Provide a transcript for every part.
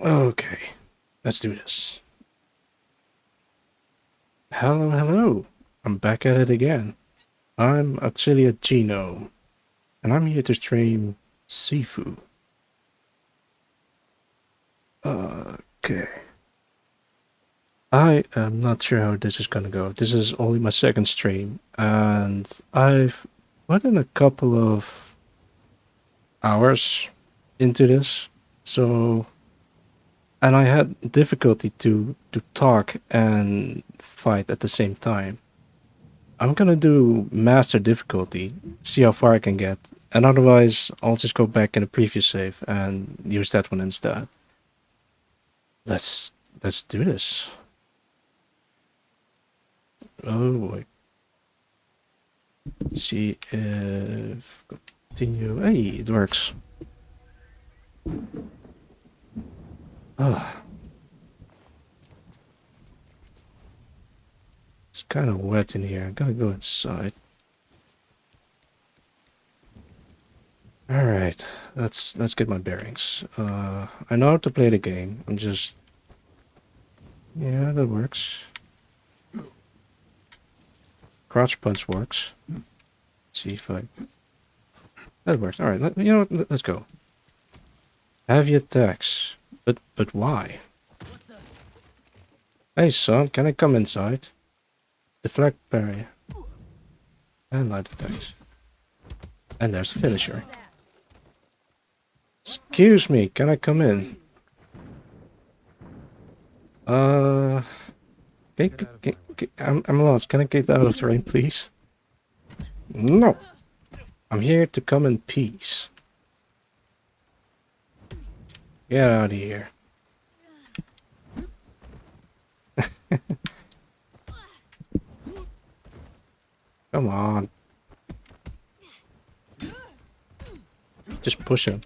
Okay, let's do this. Hello, hello. I'm back at it again. I'm actually a Gino, and I'm here to stream Sifu. Okay. I am not sure how this is gonna go. This is only my second stream, and I've put in a couple of hours into this, so and I had difficulty to talk and fight at the same time. I'm gonna do master difficulty, see how far I can get, and otherwise I'll just go back in the previous save and use that one instead. Let's let's do this. Oh boy. Let's see if continue. Hey, it works. Ah, it's kind of wet in here. I'm gonna go inside. All right, let's get my bearings. I know how to play the game. I'm just yeah, that works. Crouch punch works. Let's see if I that works. All right, you know what? Let's go. Heavy attacks, but why? Hey son, can I come inside? Deflect barrier and light attacks. And there's the finisher. Excuse me, can I come in? I'm lost. Can I get out of the rain, please? No, I'm here to come in peace. Get out of here. Come on. Just push him.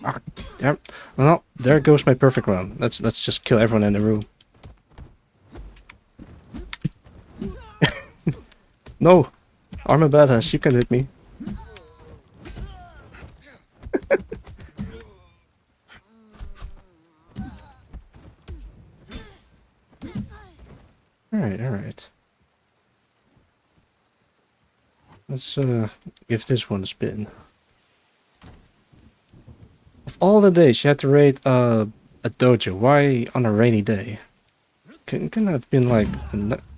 Ah, damn. Well, there goes my perfect run. Let's just kill everyone in the room. No, I'm a badass. You can hit me. Alright, alright. Let's give this one a spin. Of all the days you had to raid a dojo, why on a rainy day? Couldn't have been like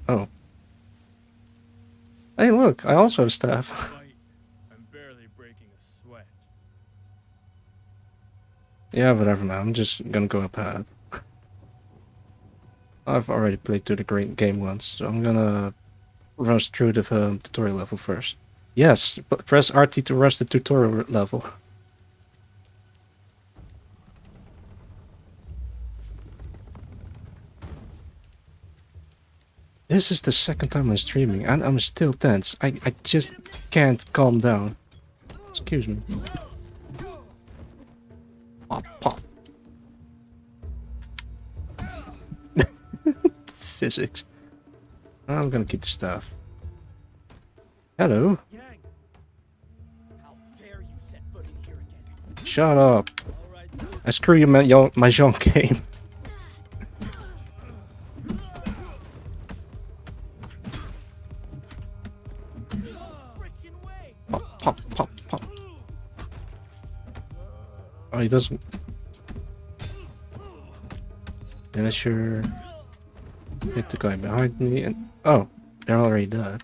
oh. Hey look, I also have staff. I'm barely breaking a sweat. Yeah, whatever man, I'm just gonna go up ahead. I've already played through the great game once, so I'm gonna rush through the tutorial level first. Yes, but press RT to rush the tutorial level. This is the second time I'm streaming and I'm still tense. I just can't calm down. Excuse me. Pop, pop. Physics. I'm gonna keep the staff. Hello. Yang, how dare you set foot in here again? Shut up. All right, I screw you, my young game. freaking way. Pop, pop, pop, pop. Oh, he doesn't. Finisher. Hit the guy behind me and oh, they're already dead.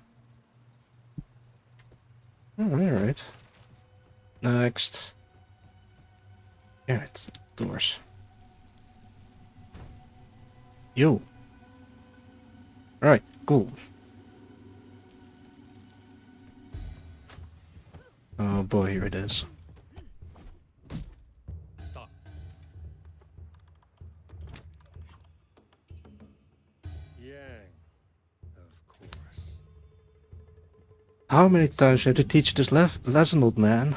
Oh, alright. Next. Alright, doors. Yo. Alright, cool. Oh boy, here it is. Stop. Yang, of course. How many times do I have to teach you this lesson, old man?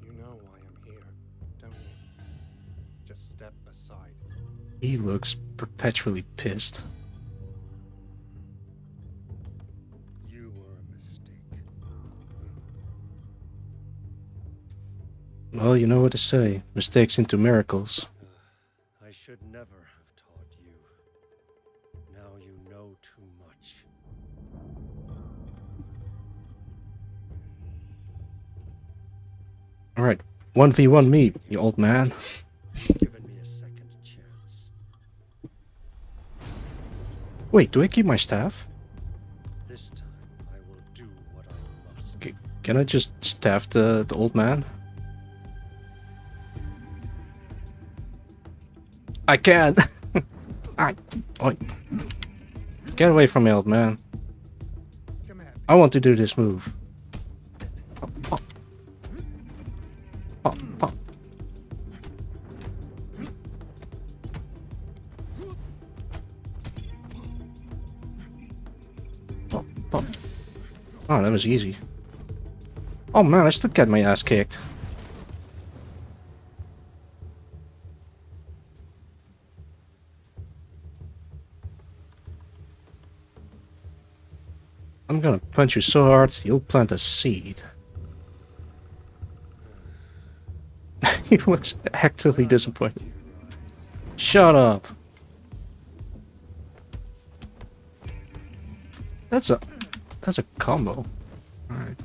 You know why I'm here, don't you? Just step aside. He looks perpetually pissed. You were a mistake. Well, you know what to say. Mistakes into miracles. I should never have taught you. Now you know too much. Alright, 1v1 me, you old man. Given me a second chance. Wait, do I keep my staff? This time I will do what I must. Can I just staff the old man? I can! Oi. Get away from me, old man. I want to do this move. Pop, pop. Pop, pop. Pop, pop. Oh, that was easy. Oh man, I still get my ass kicked. I'm gonna punch you so hard, you'll plant a seed. He looks actively disappointed. Shut up. That's a combo. Alright.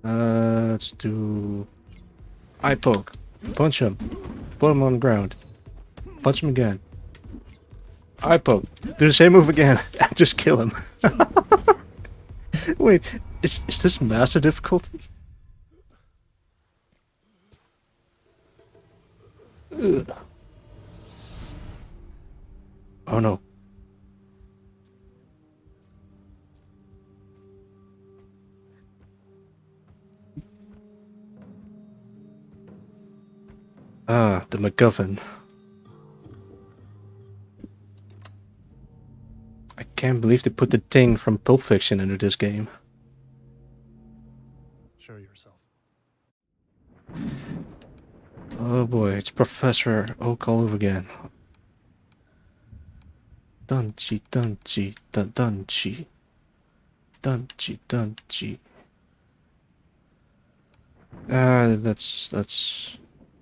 Let's do eye poke. Punch him. Put him on the ground. Punch him again. Eye poke. Do the same move again. Just kill him. Wait, is this master difficulty? Ugh. Oh no. Ah, the MacGuffin. I can't believe they put the thing from Pulp Fiction into this game. Show yourself. Oh boy, it's Professor Oak all over again. Dunchi, dunchi, dun dunchi. Dunchi, dunchi.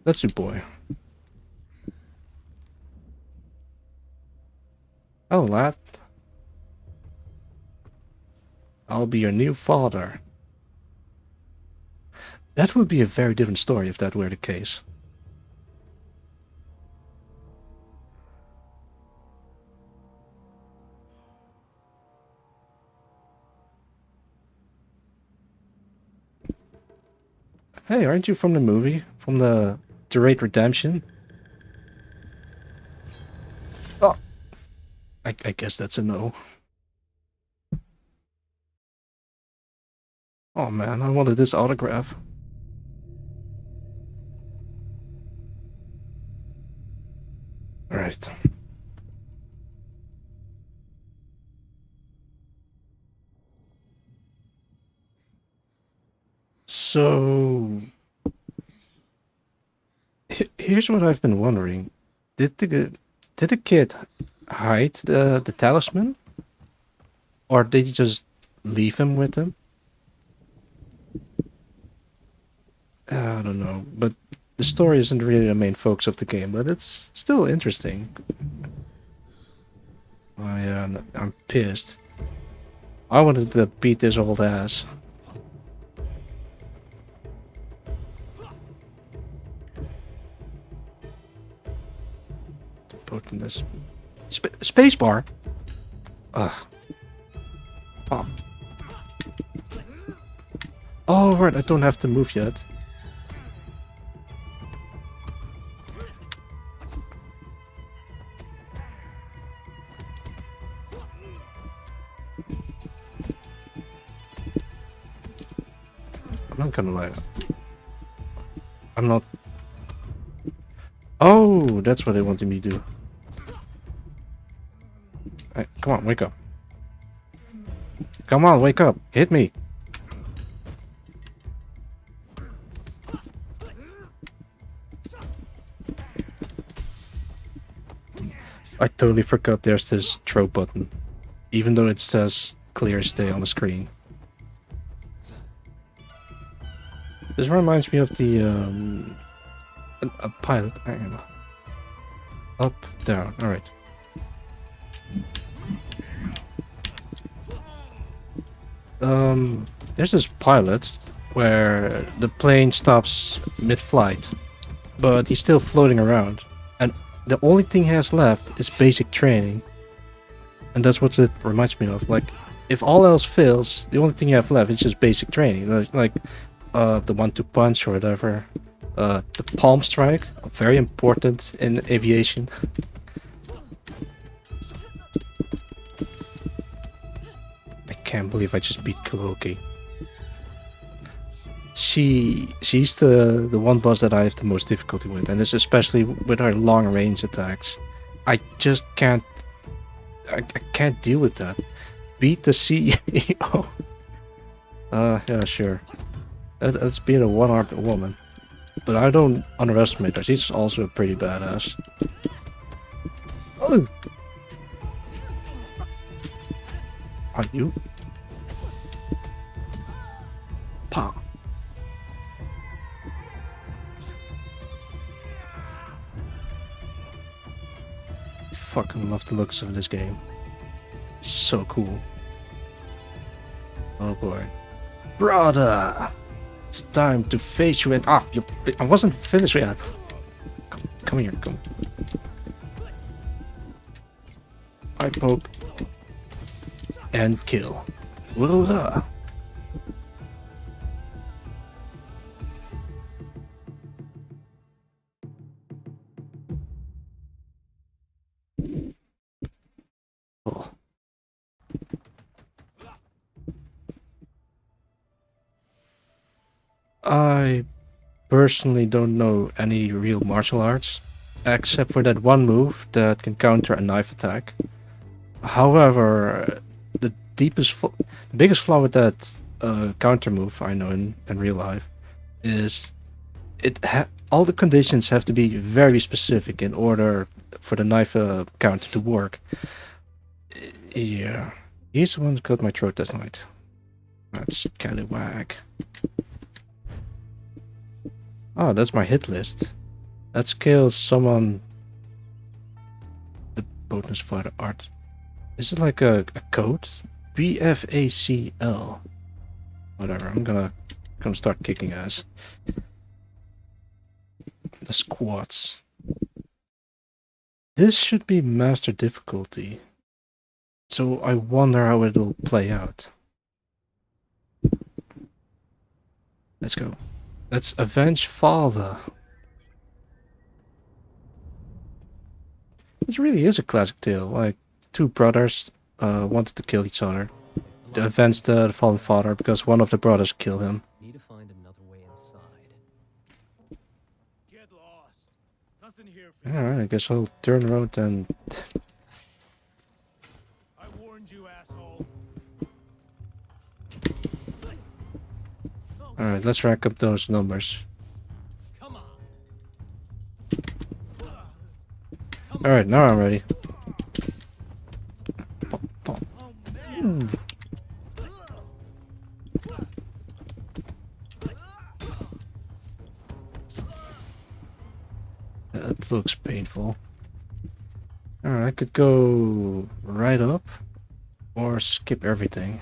That's your boy. Oh, lad. I'll be your new father. That would be a very different story if that were the case. Hey, aren't you from the movie? From the Great Redemption? Oh. I guess that's a no. Oh man, I wanted this autograph. Alright. So... Here's what I've been wondering. Did the kid hide the talisman? Or did he just leave him with him? I don't know, but the story isn't really the main focus of the game, but it's still interesting. I'm pissed. I wanted to beat this old ass. Putting this spacebar. Ugh. Oh. Oh right, I don't have to move yet. I'm not gonna lie. I'm not. Oh, that's what they wanted me to do. Hey, come on, wake up. Come on, wake up. Hit me. I totally forgot there's this throw button. Even though it says clear stay on the screen. This reminds me of the a pilot. Hang on. Up, down. All right. There's this pilot where the plane stops mid-flight, but he's still floating around, and the only thing he has left is basic training, and that's what it reminds me of. Like, if all else fails, the only thing you have left is just basic training, like the 1-2 punch or whatever, the palm strike, very important in aviation. I can't believe I just beat Kuroki. She's the one boss that I have the most difficulty with, and this especially with her long range attacks. I just can't I can't deal with that. Beat the CEO. Yeah, sure. That's being a one-armed woman. But I don't underestimate her. She's also a pretty badass. Oh! Are you? Pa. Fucking love the looks of this game. It's so cool. Oh boy. Brother! It's time to face you and off your... I wasn't finished yet. Come here, come. I poke. And kill. Hoorah! Oh. I personally don't know any real martial arts, except for that one move that can counter a knife attack. However, the biggest flaw with that counter move I know in real life is all the conditions have to be very specific in order for the knife counter to work. Yeah, he's the one who cut my throat last night. That's scallywag. Oh, that's my hit list. That scales someone... The bonus fighter art. Is it like a code? BFACL. Whatever, I'm gonna start kicking ass. The squats. This should be master difficulty. So I wonder how it'll play out. Let's go. Let's avenge father. This really is a classic tale. Like, two brothers wanted to kill each other. To avenge the fallen father because one of the brothers killed him. Need to find another way inside. Get lost. Nothing here for you. Alright, I guess I'll turn around and... I warned you, asshole. Alright, let's rack up those numbers. Come on. Alright, now I'm ready. That looks painful. Alright, I could go right up or skip everything.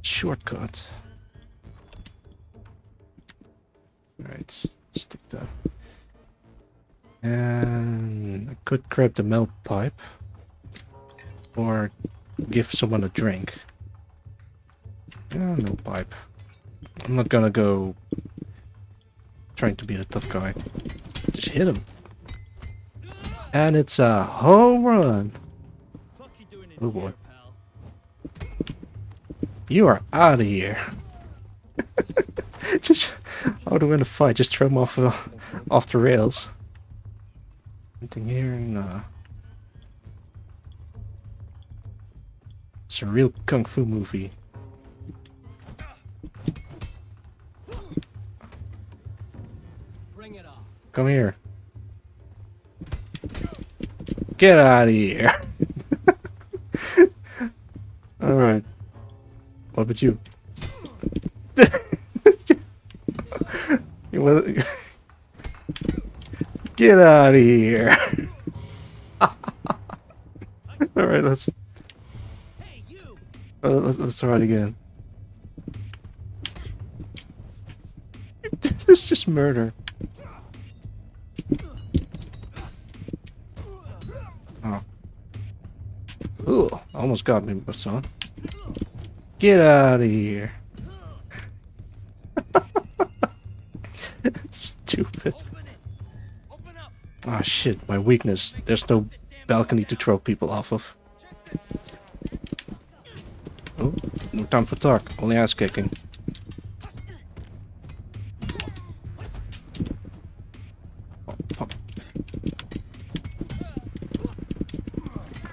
Shortcut. Alright, stick that. And I could grab the milk pipe or give someone a drink. Yeah, milk pipe. I'm not gonna go trying to be the tough guy. Just hit him. And it's a home run. Oh boy. You are out of here. Just how to win a fight, just throw him off the rails. Anything here? Nah. It's a real kung fu movie. Bring it on. Come here. Get out of here. Alright. What about you? You wanna- Get out of here. Alright, let's try it again. This is just murder. Oh. Ooh, almost got me, but son. Get out of here. Stupid. Ah, shit, my weakness. There's no balcony to throw people off of. Oh, no time for talk, only ass kicking.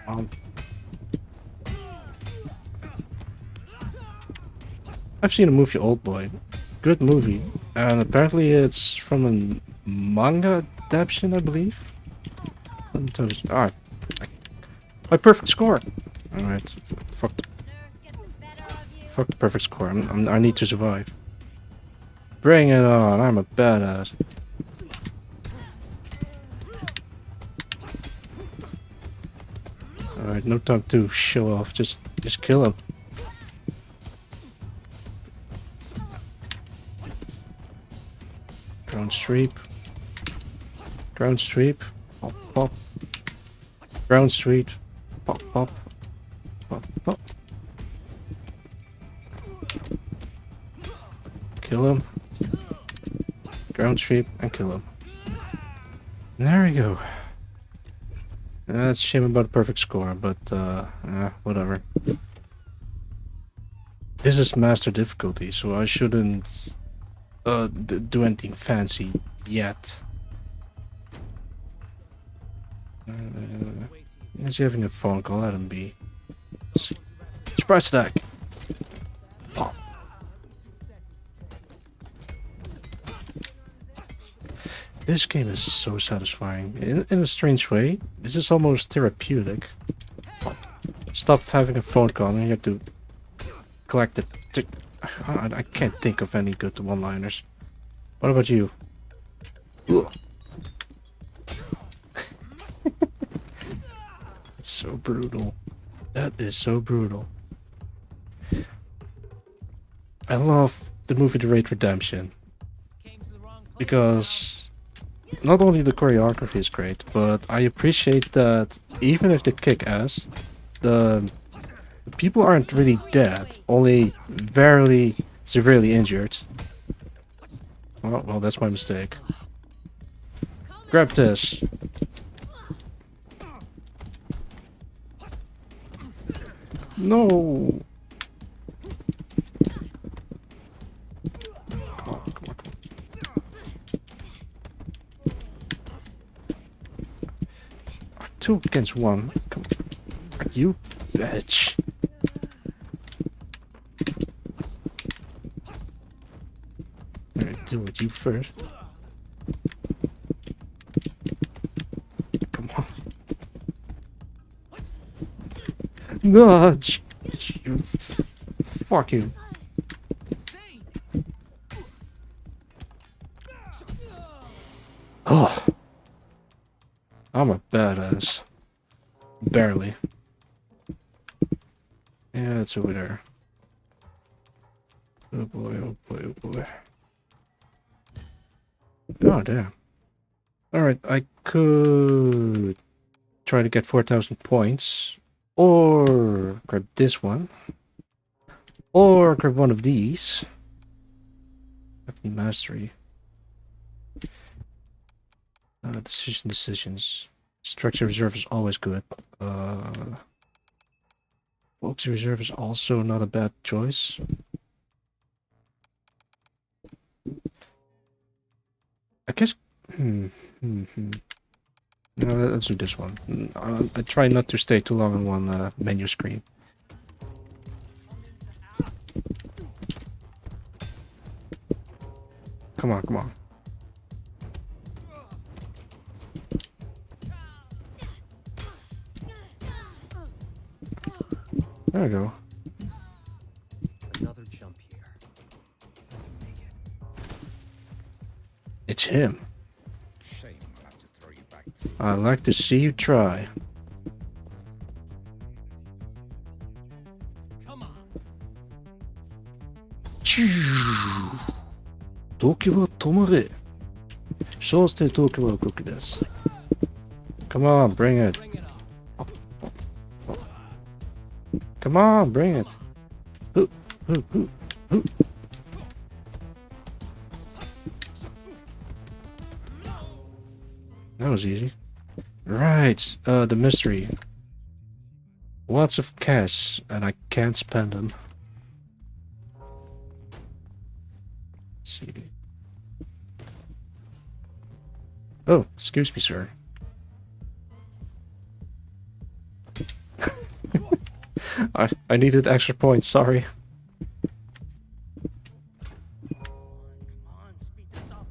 Oh. I've seen a movie, Old Boy. Good movie. And apparently it's from a manga adaptation, I believe. Alright. My perfect score! Alright. Fuck the perfect score. I need to survive. Bring it on. I'm a badass. Alright, no time to show off. Just kill him. Ground sweep. Ground sweep. Pop, pop. Ground sweep. Pop, pop. Pop, pop. Kill him. Ground sweep and kill him. And there we go. That's a shame about a perfect score, but whatever. This is master difficulty, so I shouldn't do anything fancy yet. Is he having a phone call? Let him be. Surprise attack! Pop. This game is so satisfying. In a strange way, this is almost therapeutic. Stop having a phone call and you have to collect it. I can't think of any good one-liners. What about you? It's so brutal. That is so brutal. I love the movie The Raid Redemption. Because not only the choreography is great, but I appreciate that even if they kick ass, the people aren't really dead, only very severely injured. Well, that's my mistake. Grab this. No. Come on. 2 against 1. Come on. You bitch. Alright, do it you first. Come on. No, you fuck you. Oh, I'm a badass. Barely. Yeah, it's over there. Oh boy, oh boy, oh boy. Oh, damn. Alright, I could try to get 4,000 points. Or grab this one. Or grab one of these. Weapon mastery. Decisions. Structure reserve is always good. Focus reserve is also not a bad choice. I guess. No, let's do this one. I try not to stay too long on one menu screen. Come on, come on. There we go. Another jump here. I can make it. It's him. Shame I'll have to throw you back through. I'd like to see you try. Come on. 時は止まれ。そうして時は動き出す。Come on, bring it. Bring it on. Come on, bring it. Hoo, hoo, hoo, hoo. That was easy. Right, the mystery. Lots of cash, and I can't spend them. Let's see. Oh, excuse me, sir. I needed extra points, sorry. Come on, speed this up.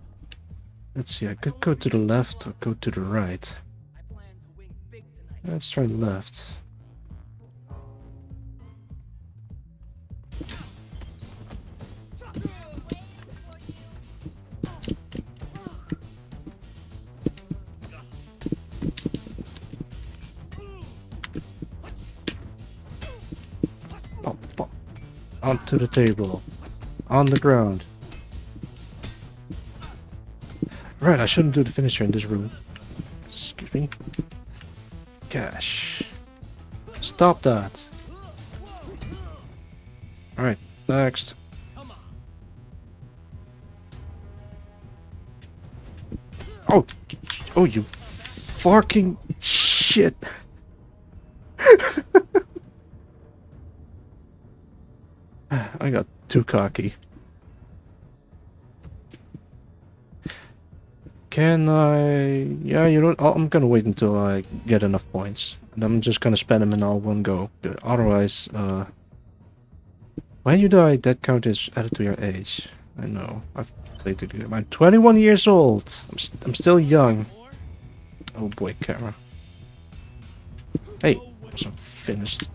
Let's see, I could go to the left or go to the right. I plan to win big tonight. Let's try the left. Pop, pop. Onto the table. On the ground. Right, I shouldn't do the finisher in this room. Excuse me. Cash. Stop that. Alright, next. Come on. Oh! Oh, you fucking shit. I got too cocky. Can I... Yeah, you know what? I'm gonna wait until I get enough points. And I'm just gonna spend them in all one go. But otherwise, when you die, that count is added to your age. I know. I've played the game. I'm 21 years old. I'm still young. Oh boy, camera. Hey, I'm finished.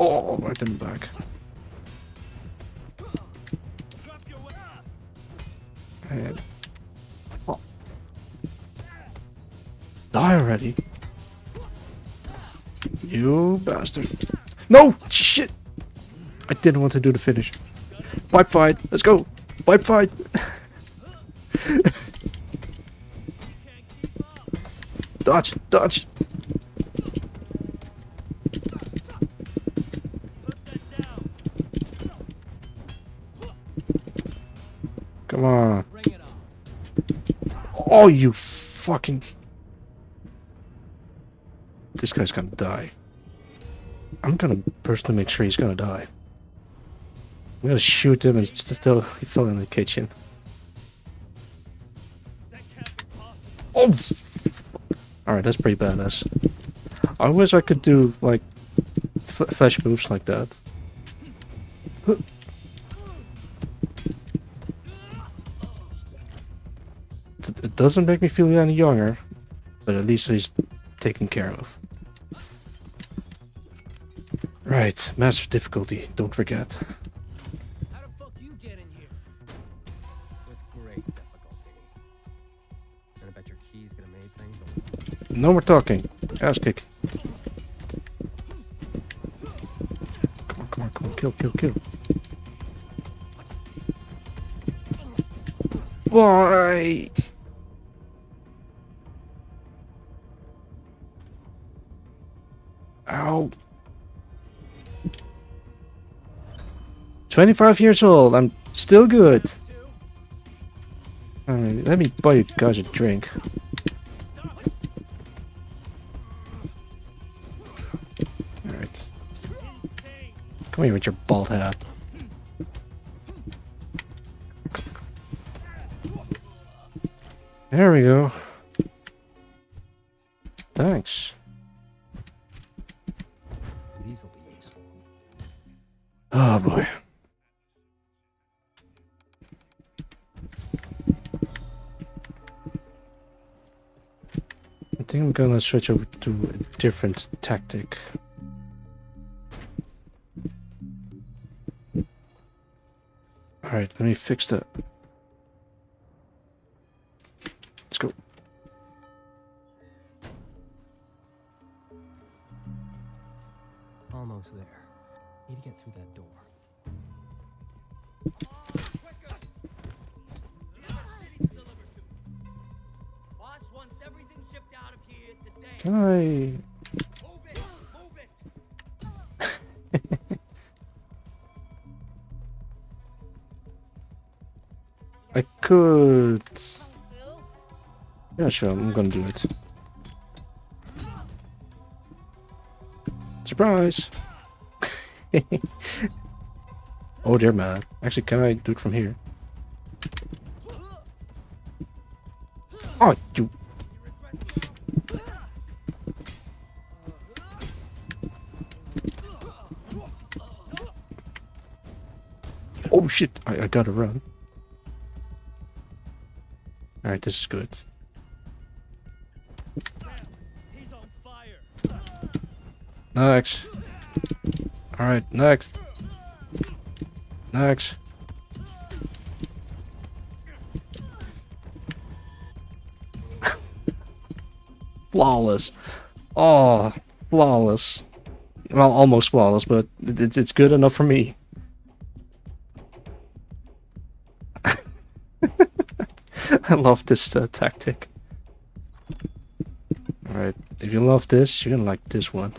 Oh, right in the back. And... Oh. Die already. You bastard. No! Shit! I didn't want to do the finish. Pipe fight! Let's go! Pipe fight! Dodge! Dodge! Come on. Bring it on. Oh, you fucking... This guy's gonna die. I'm gonna personally make sure he's gonna die. I'm gonna shoot him and still he fell in the kitchen. That can't be possible. Oh! Alright, that's pretty badass. I wish I could do, like, flash moves like that. It doesn't make me feel any younger, but at least he's taken care of. Right, master difficulty, don't forget. How the fuck you get in here? With great difficulty. And I bet your key's gonna make things a little... No more talking. Ass kick. Come on, come on, come on. Kill, kill, kill. Why? Ow. 25 years old. I'm still good. Alright, let me buy you guys a drink. Alright. Come here with your bald hat. There we go. Thanks. These'll be useful. Oh boy. think I'm gonna switch over to a different tactic. Alright, let me fix that. Let's go. Almost there. Need to get through that door. Boss wants everything shipped out of here today. Can I... Move it! Move it! I could... Yeah, sure, I'm gonna do it. Surprise! Oh, they're mad. Actually, can I do it from here? Oh, you... Oh shit, I gotta run. Alright, this is good. He's on fire. Next. Alright, next. Next. Flawless. Oh, flawless. Well, almost flawless, but it's good enough for me. I love this tactic. Alright, if you love this, you're gonna like this one.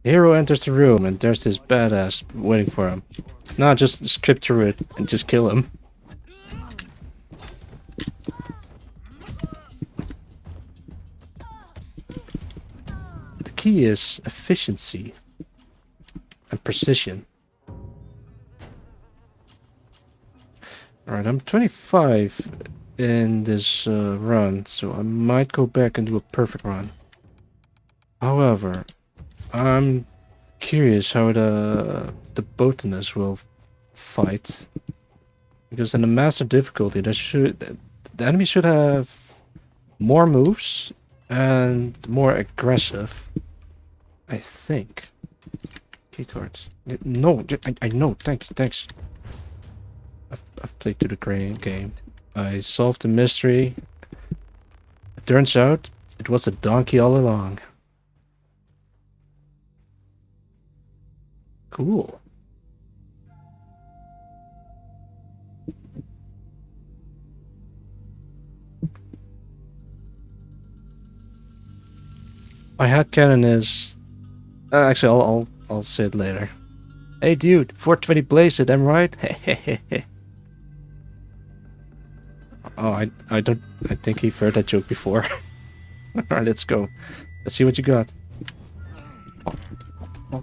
The hero enters the room and there's this badass waiting for him. No, just skip through it and just kill him. The key is efficiency and precision. Alright, I'm 25 in this run, so I might go back and do a perfect run. However, I'm curious how the botanist will fight, because in the master difficulty, the enemy should have more moves and more aggressive. I think. Keycards. No, I know. Thanks. I've played through the game. I solved the mystery. It turns out it was a donkey all along. Cool. My headcanon is... actually, I'll say it later. Hey dude, 420 blaze it, am I right? Hehehe. Oh, I think you've heard that joke before. Alright, let's go. Let's see what you got. Oh.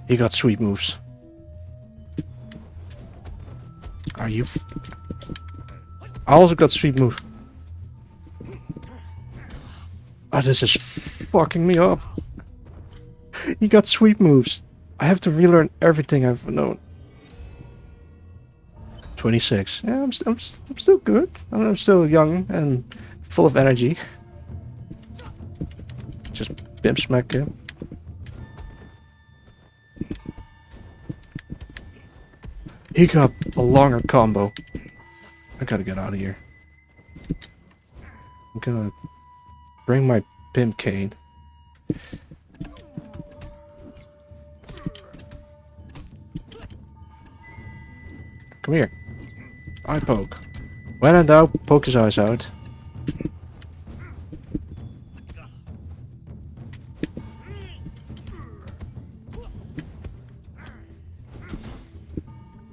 You got sweet moves. Are you I also got sweet moves. Oh, this is fucking me up. You got sweep moves. I have to relearn everything I've known. 26. Yeah, I'm still good. I'm still young and full of energy. Just pimp smack him. He got a longer combo. I gotta get out of here. I'm gonna bring my pimp cane. Come here. Eye poke. When in doubt, poke his eyes out.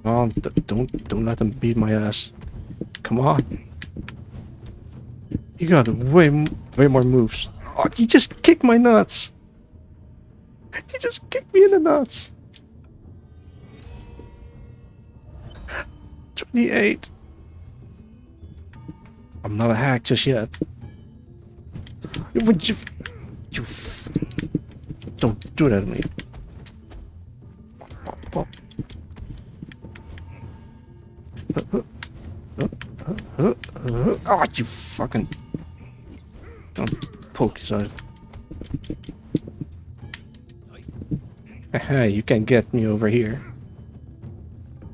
Come on, don't let him beat my ass. Come on. You got way more moves. Oh, he just kicked my nuts. He just kicked me in the nuts. 28. I'm not a hack just yet. Would you don't do that to me. Oh, you fucking... Don't poke his eye. Haha, you can't get me over here.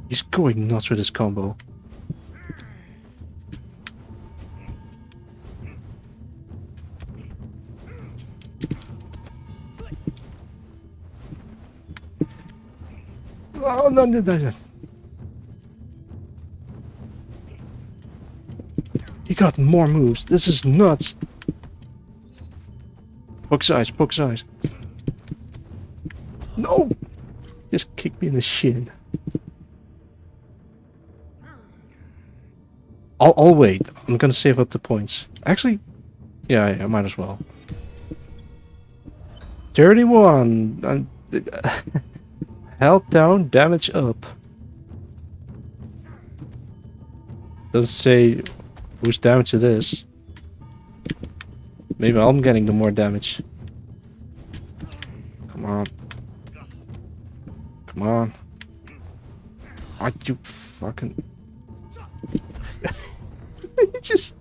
He's going nuts with his combo. Oh, no, no, no, no. He got more moves. This is nuts. Poke his eyes, poke his eyes. No! Just kick me in the shin. I'll wait. I'm gonna save up the points. Actually, yeah, I might as well. 31! Health down, damage up. Doesn't say whose damage it is. Maybe I'm getting the more damage. Come on. Come on. Oh, you fucking... Just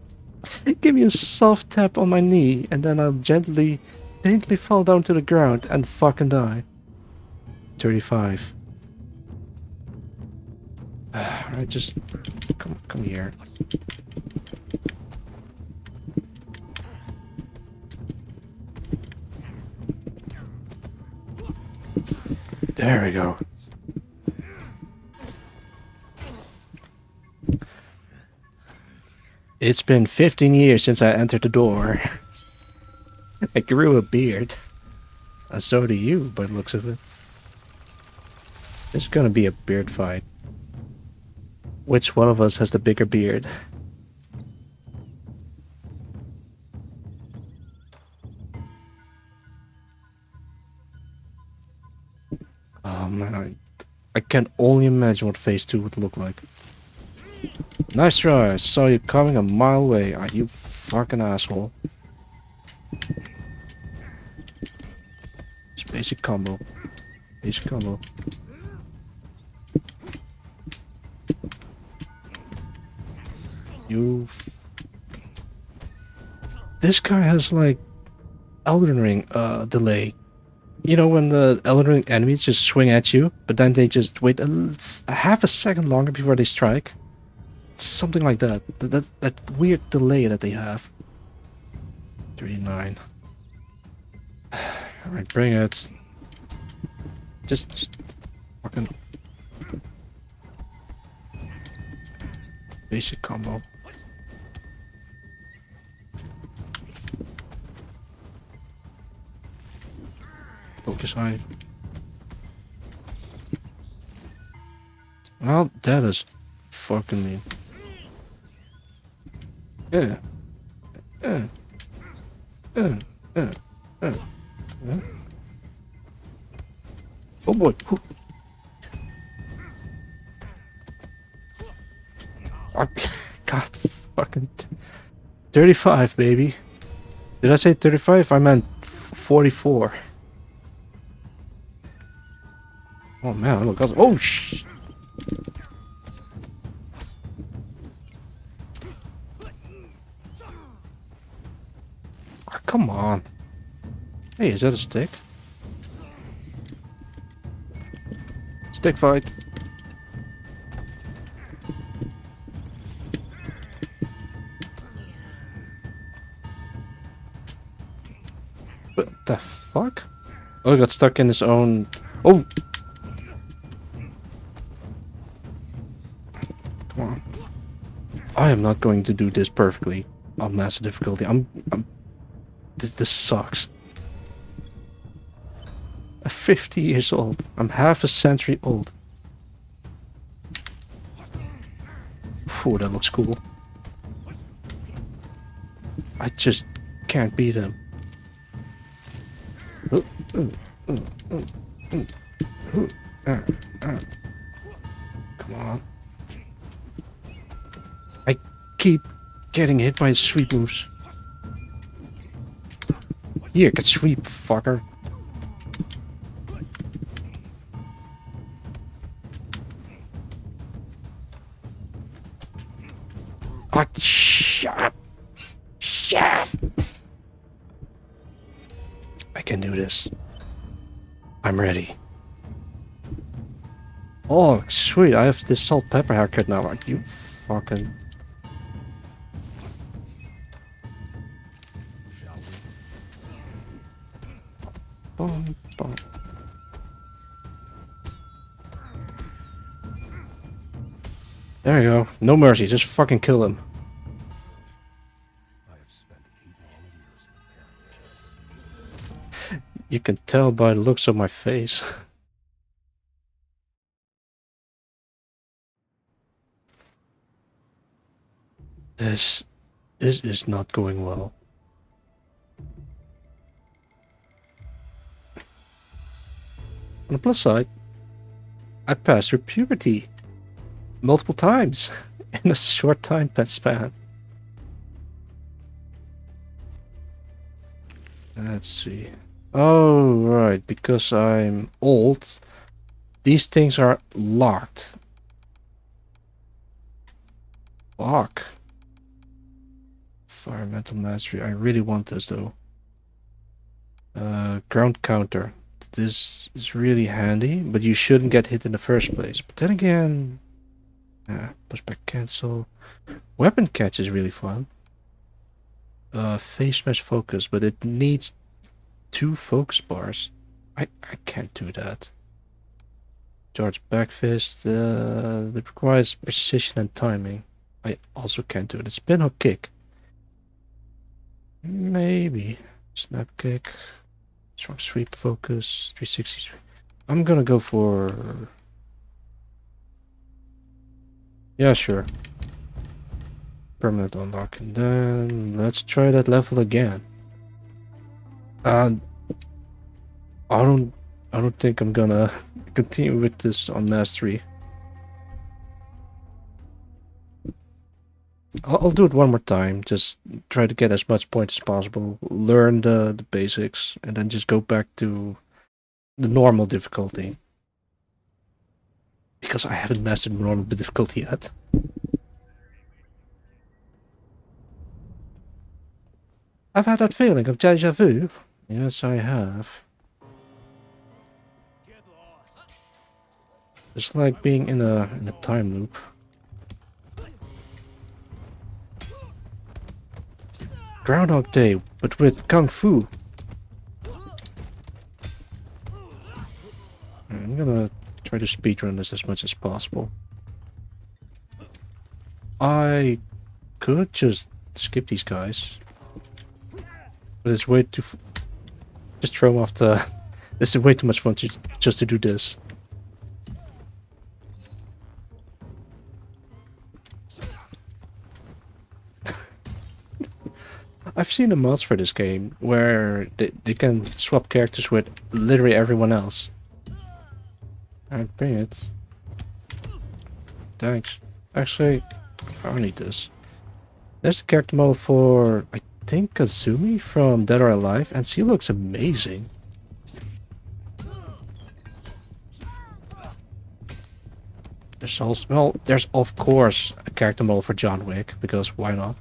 give me a soft tap on my knee and then I'll gently fall down to the ground and fucking die. 35. Alright, just come here. There we go. It's been 15 years since I entered the door. I grew a beard. And so do you, by the looks of it. There's gonna be a beard fight. Which one of us has the bigger beard? Oh man, I can only imagine what phase 2 would look like. Nice try, I saw you coming a mile away. Ah, you fucking asshole. Just basic combo. Basic combo. This guy has like Elden Ring delay. You know when the Elden Ring enemies just swing at you, but then they just wait a half a second longer before they strike? Something like that. That weird delay that they have. 39. Alright, bring it. Just fucking basic combo. Focus high. Well, that is fucking mean. Yeah. Oh boy. Whew. Oh, God, fucking 35, baby. Did I say 35? I meant 44. Oh man, look! Oh shh! Oh, come on! Hey, is that a stick? Stick fight! What the fuck? Oh, he got stuck in his own. Oh! Come on. I am not going to do this perfectly on massive difficulty. This sucks. I'm 50 years old. I'm half a century old. Phew, that looks cool. I just can't beat him. Come on. I keep getting hit by his sweep moves. Here, get sweep, fucker. Ah, shit. can do this. I'm ready. Oh, sweet. I have this salt pepper haircut now. Are you fucking... Shall we? Boom, boom. There you go. No mercy. Just fucking kill him. I have spent 8 long years preparing for this. You can tell by the looks of my face. This is not going well. On the plus side, I passed through puberty multiple times in a short time span. Let's see. Oh, right, because I'm old, these things are locked. Fuck. Environmental mastery. I really want this though. Ground counter. This is really handy, but you shouldn't get hit in the first place. But then again, pushback cancel. Weapon catch is really fun. Face smash focus, but it needs 2 focus bars. I can't do that. Charge back fist. It requires precision and timing. I also can't do it. Spin hook kick. Maybe. Snap kick. Strong sweep focus. 360. I'm gonna go for... Yeah, sure. Permanent unlock. And then let's try that level again. I don't think I'm gonna continue with this on mastery. I'll do it one more time. Just try to get as much points as possible. Learn the basics. And then just go back to the normal difficulty. Because I haven't mastered normal difficulty yet. I've had that feeling of déjà vu. Yes, I have. It's like being in a time loop. Groundhog Day, but with Kung Fu. I'm gonna try to speedrun this as much as possible. I could just skip these guys. But it's way too... Just throw them off the... This is way too much fun just to do this. I've seen the mods for this game where they can swap characters with literally everyone else. Alright, bring it. Thanks. Actually, I don't need this. There's a character model for, I think, Kazumi from Dead or Alive, and she looks amazing. There's also, well, there's of course a character model for John Wick, because why not?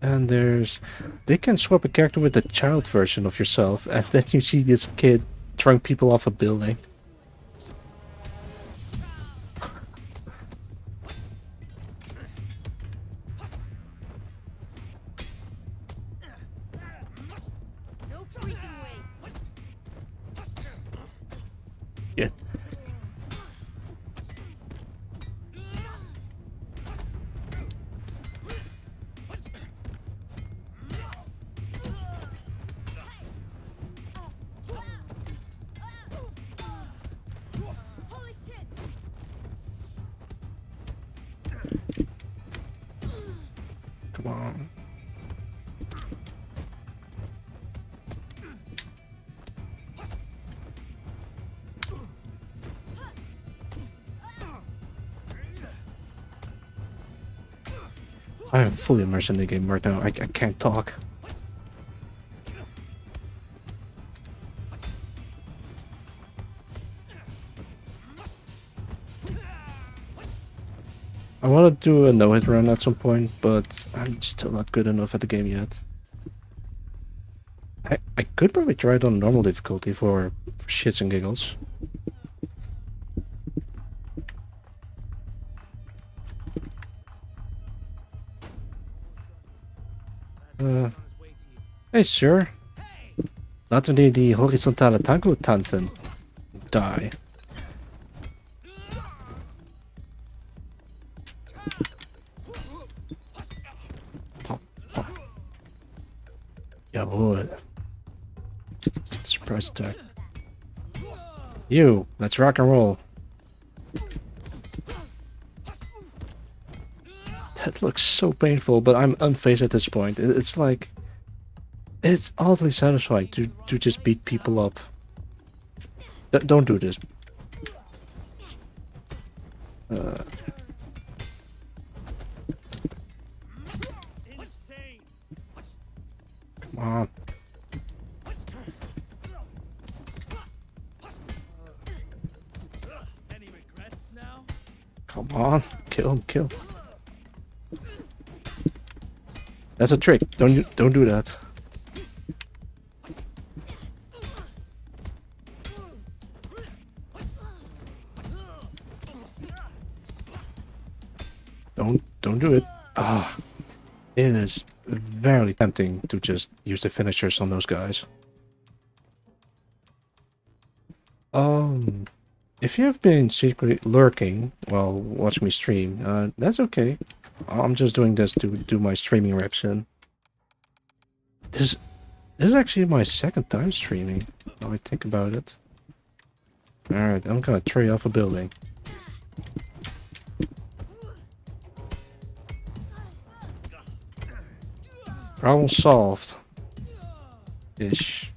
And there's... They can swap a character with a child version of yourself, and then you see this kid throwing people off a building. No freaking way. Yeah. Holy shit. Come on. I am fully immersed in the game right now. I can't talk. I want to do a no-hit run at some point, but I'm still not good enough at the game yet. I could probably try it on normal difficulty for shits and giggles. Hey sir, laten we die horizontale tango tanzen. Die. Pop, pop. Jawohl. Surprise attack. You, let's rock and roll. That looks so painful, but I'm unfazed at this point. It's like... It's oddly satisfying to just beat people up. Don't do this. Come on. Any regrets now? Come on. Kill him, kill him. That's a trick. Don't do that. Don't do it. Ah, it is very tempting to just use the finishers on those guys. If you have been secretly lurking while watching me stream, that's okay. I'm just doing this to do my streaming reps in. This is actually my second time streaming, now I think about it. Alright, I'm gonna throw you off a building. Problem solved. Ish.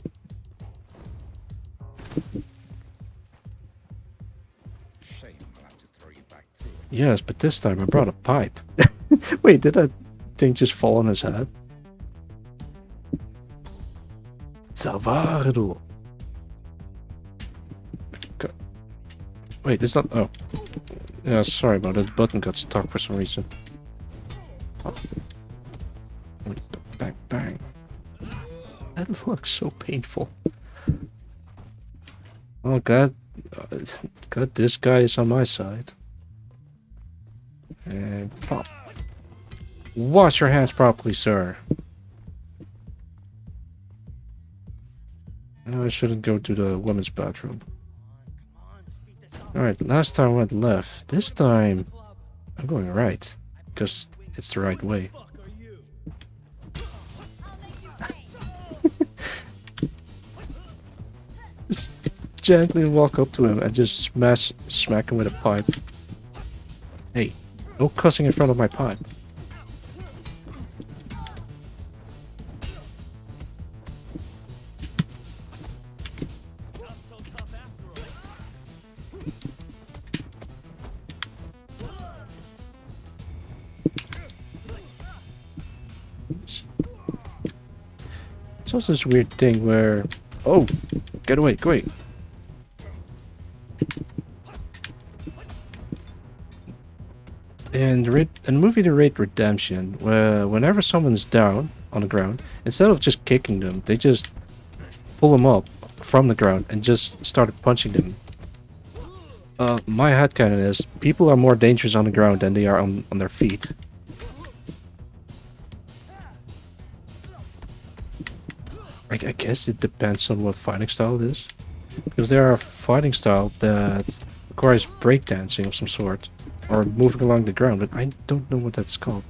Shame I'll have to throw you back through it. Yes, but this time I brought a pipe. Wait, did that thing just fall on his head? Salvador. Wait, it's not. Oh. Yeah, sorry about it. The button got stuck for some reason. Oh. Bang, bang. That looks so painful. Oh god. God, this guy is on my side. And pop. Wash your hands properly, sir. I shouldn't go to the women's bathroom. Alright, last time I went left. This time, I'm going right. Because it's the right way. Just gently walk up to him and just smack him with a pipe. Hey, no cussing in front of my pipe. It's also this weird thing where... Oh! Get away, go away! In the movie The Raid Redemption, whenever someone's down on the ground, instead of just kicking them, they just pull them up from the ground and just started punching them. My headcanon is, people are more dangerous on the ground than they are on their feet. I guess it depends on what fighting style it is. Because there are fighting style that requires breakdancing of some sort. Or moving along the ground, but I don't know what that's called.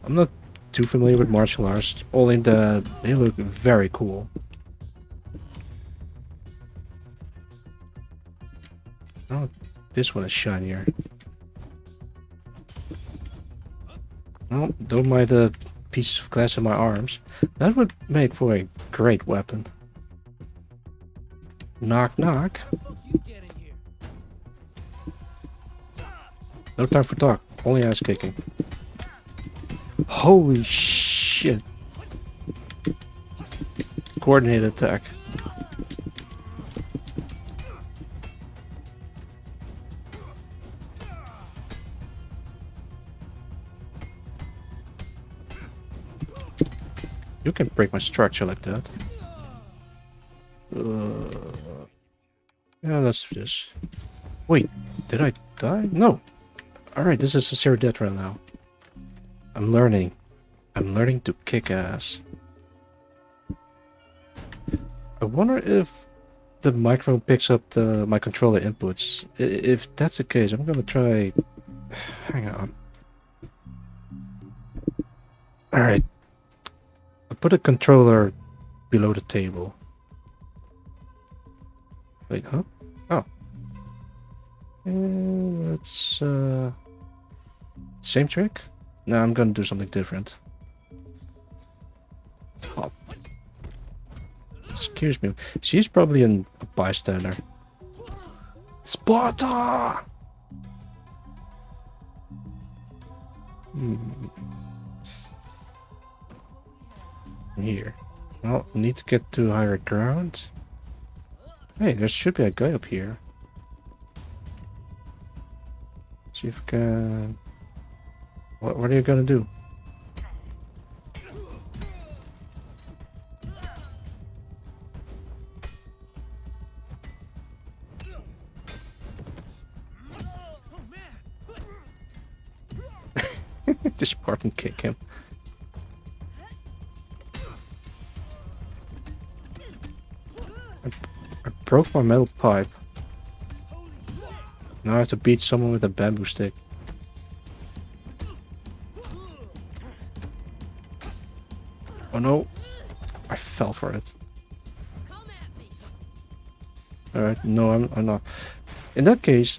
I'm not too familiar with martial arts, only that they look very cool. Oh, this one is shinier. Oh, don't mind the pieces of glass in my arms. That would make for a great weapon. Knock knock. No time for talk, only ass kicking. Holy shit. Coordinated attack. You can break my structure like that. Yeah, let's do this. Wait, did I die? No. Alright, this is a zero death run now. I'm learning. I'm learning to kick ass. I wonder if the microphone picks up my controller inputs. If that's the case, I'm gonna try... Hang on. Alright. I put a controller below the table. Wait, huh? Oh. Let's... Same trick? No, I'm gonna do something different. Oh. Excuse me. She's probably a bystander. Sparta! Here. Well, need to get to higher ground. Hey, there should be a guy up here. See if I can... What are you gonna do? This Spartan kick him. I broke my metal pipe. Now I have to beat someone with a bamboo stick. Oh no! I fell for it. Alright, no, I'm not. In that case,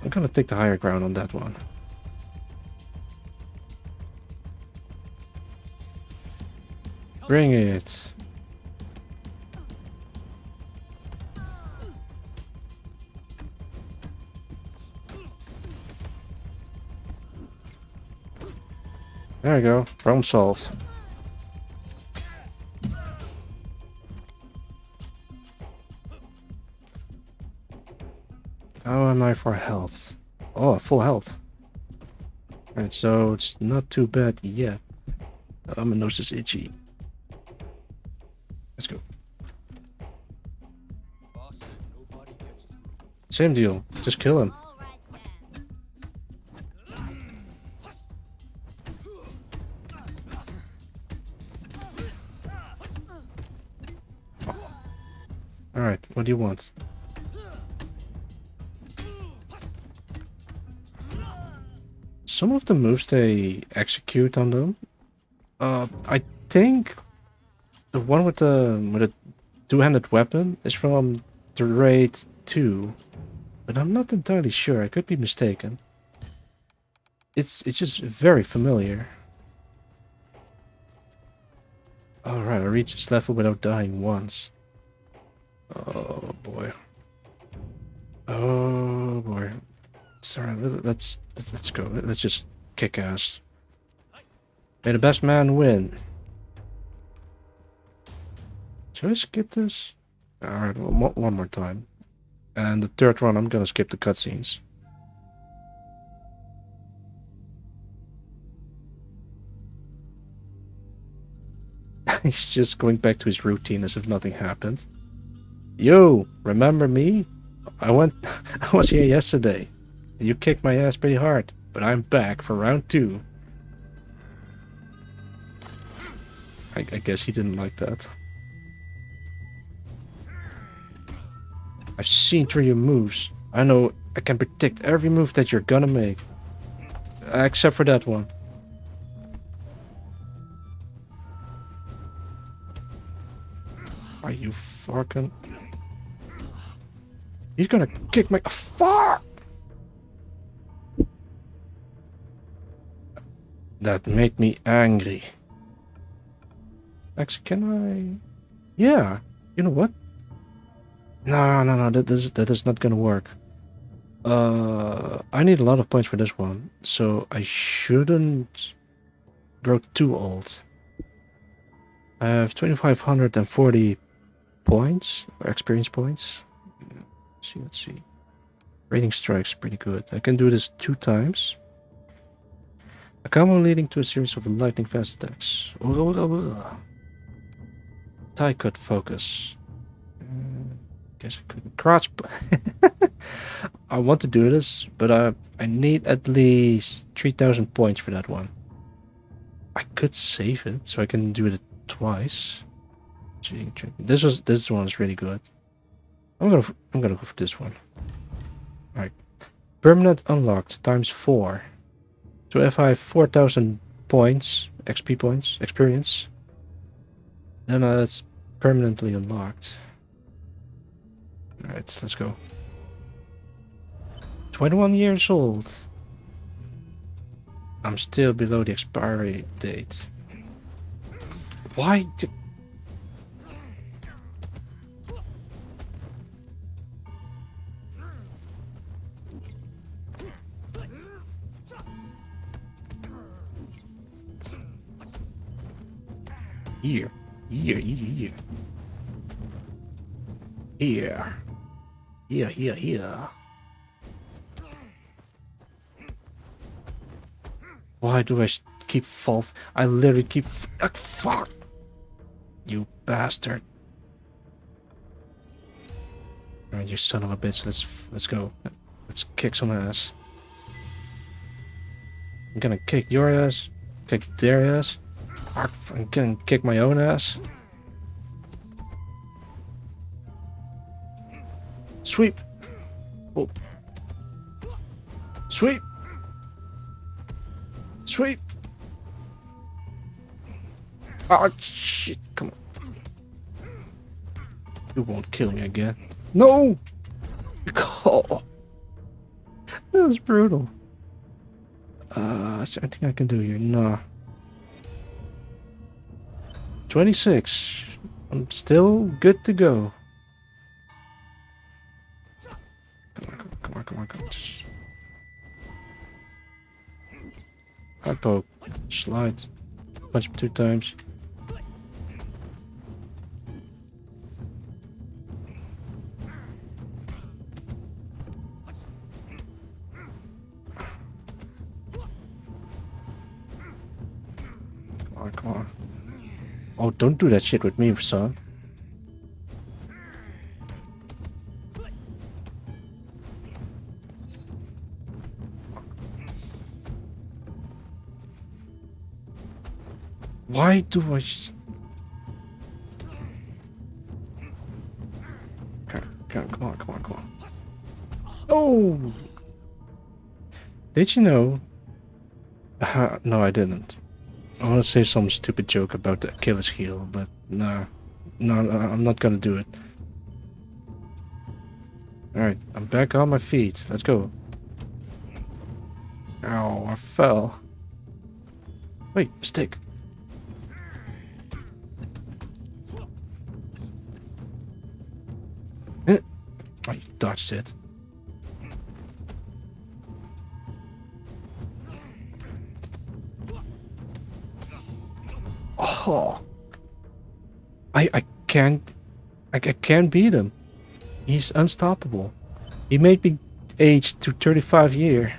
I'm gonna take the higher ground on that one. Bring it. There we go. Problem solved. How am I for health? Oh, full health. Alright, so it's not too bad yet. My nose is itchy. Let's go. Same deal. Just kill him. All right then. Alright, what do you want? Some of the moves they execute on them. I think the one with a two-handed weapon is from the raid 2, but I'm not entirely sure. I could be mistaken. It's just very familiar. Alright, I reached this level without dying once. Oh boy. Oh boy. Sorry, let's go. Let's just kick ass. May the best man win. Should I skip this? Alright, one more time. And the third one, I'm gonna skip the cutscenes. He's just going back to his routine as if nothing happened. Yo, remember me? I was here yesterday. And you kicked my ass pretty hard. But I'm back for round 2. I guess he didn't like that. I've seen through your moves. I know I can predict every move that you're gonna make. Except for that one. Are you fucking... He's gonna kick my... Fuck! That made me angry. Actually, can I... Yeah. You know what? No. That is not gonna work. I need a lot of points for this one. So I shouldn't grow too old. I have 2,540 points. Or experience points. Let's see. Rating strike's pretty good. I can do this 2 times. A combo leading to a series of lightning fast attacks. Tie cut focus. Guess I couldn't crouch. I want to do this, but I need at least 3,000 points for that one. I could save it so I can do it twice. Cheating trick. This one is really good. I'm gonna go for this one. Alright. Permanent unlocked times 4. So if I have 4,000 points, XP points, experience, then it's permanently unlocked. Alright, let's go. 21 years old. I'm still below the expiry date. Why do... Here. Here. Why do I keep fall? I literally keep... fuck! You bastard. Alright, you son of a bitch. Let's go. Let's kick some ass. I'm gonna kick your ass. Kick their ass. I'm gonna kick my own ass. Sweep. Oh. Sweep. Sweep. Oh shit! Come on. You won't kill me again. No. Oh. That was brutal. Is there anything I can do here? Nah. 26. I'm still good to go. Come on. Just... Hard poke. Slide. Punch him 2 times. Come on. Oh, don't do that shit with me, son. Why do I... Come on. Oh! Did you know... no, I didn't. I want to say some stupid joke about the Achilles heel, but no, I'm not gonna do it. Alright, I'm back on my feet. Let's go. Ow, I fell. Wait, stick. Oh, you dodged it. Oh, I can't beat him. He's unstoppable. He made me age to 35 years.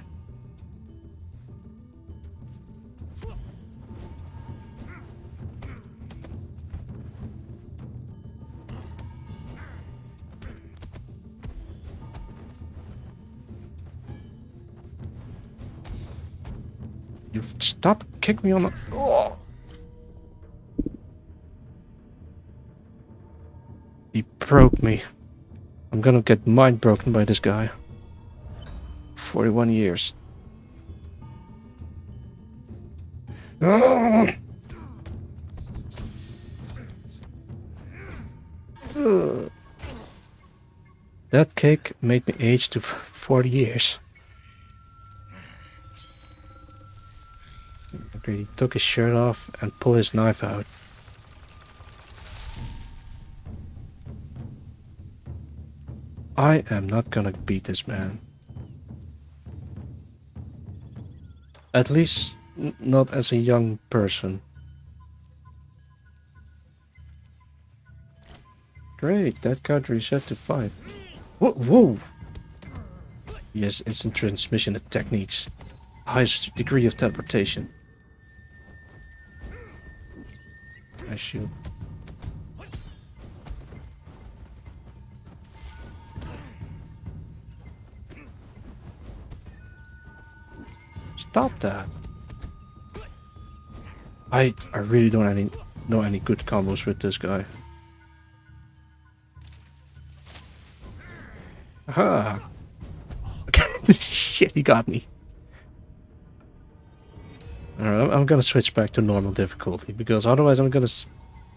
You stop kicking me on the... Oh. He broke me. I'm gonna get mind broken by this guy. 41 years. Oh. That kick made me age to 40 years. He took his shirt off and pulled his knife out. I am not gonna beat this man. At least not as a young person. Great, that card reset to 5. Whoa! Yes, instant transmission techniques. highest degree of teleportation. I shoot. Stop that. I really don't know any good combos with this guy. Aha! Shit, he got me. Alright, I'm gonna switch back to normal difficulty, because otherwise I'm gonna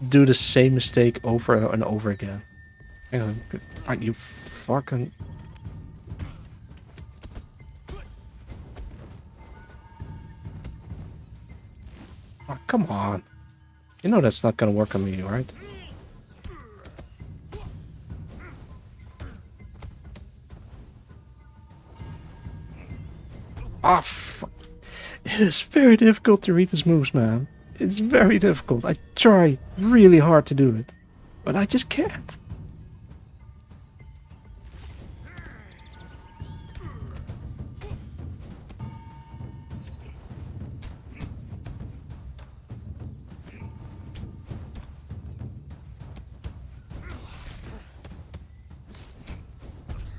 do the same mistake over and over again. Hang on. Are you fucking... Oh, come on. You know that's not gonna work on me, right? Ah, fuck. It is very difficult to read his moves, man. It's very difficult. I try really hard to do it, but I just can't.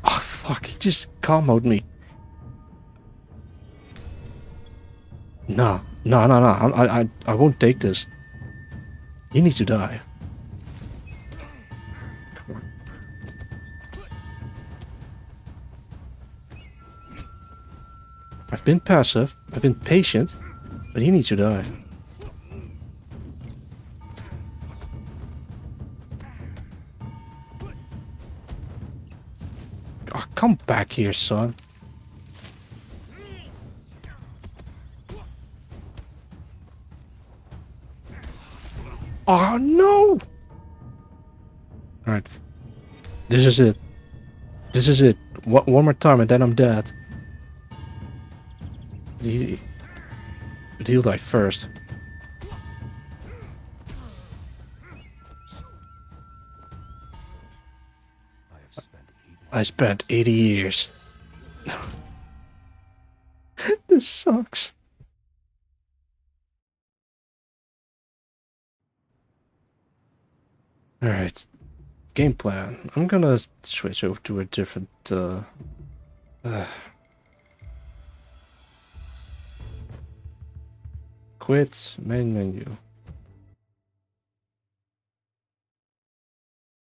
Oh, fuck. He just comboed me. No. I won't take this. He needs to die. Come on. I've been passive. I've been patient. But he needs to die. Oh, come back here, son. Oh, no! Alright. This is it. This is it. One more time and then I'm dead. But he'll die first. I spent 80 years. This sucks. Alright. Game plan. I'm gonna switch over to a different quit main menu.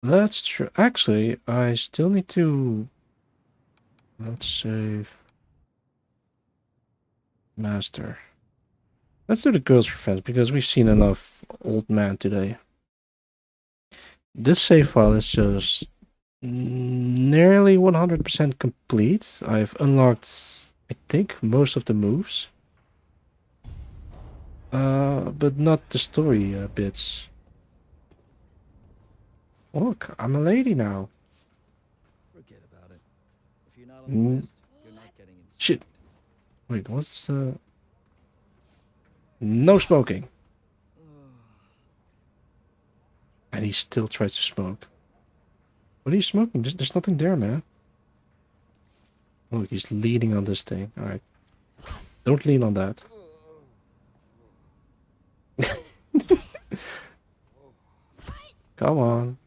That's true. Actually, I still need to... Let's save... Master. Let's do the girls for friends, because we've seen enough old man today. This save file is just nearly 100% complete. I've unlocked, I think, most of the moves. But not the story bits. Look, I'm a lady now. Forget about it. If you're not on the list, you're not getting inside. Shit. Wait, what's no smoking. And he still tries to smoke. What are you smoking? There's nothing there, man. Look, he's leaning on this thing. Alright. Don't lean on that. Come on.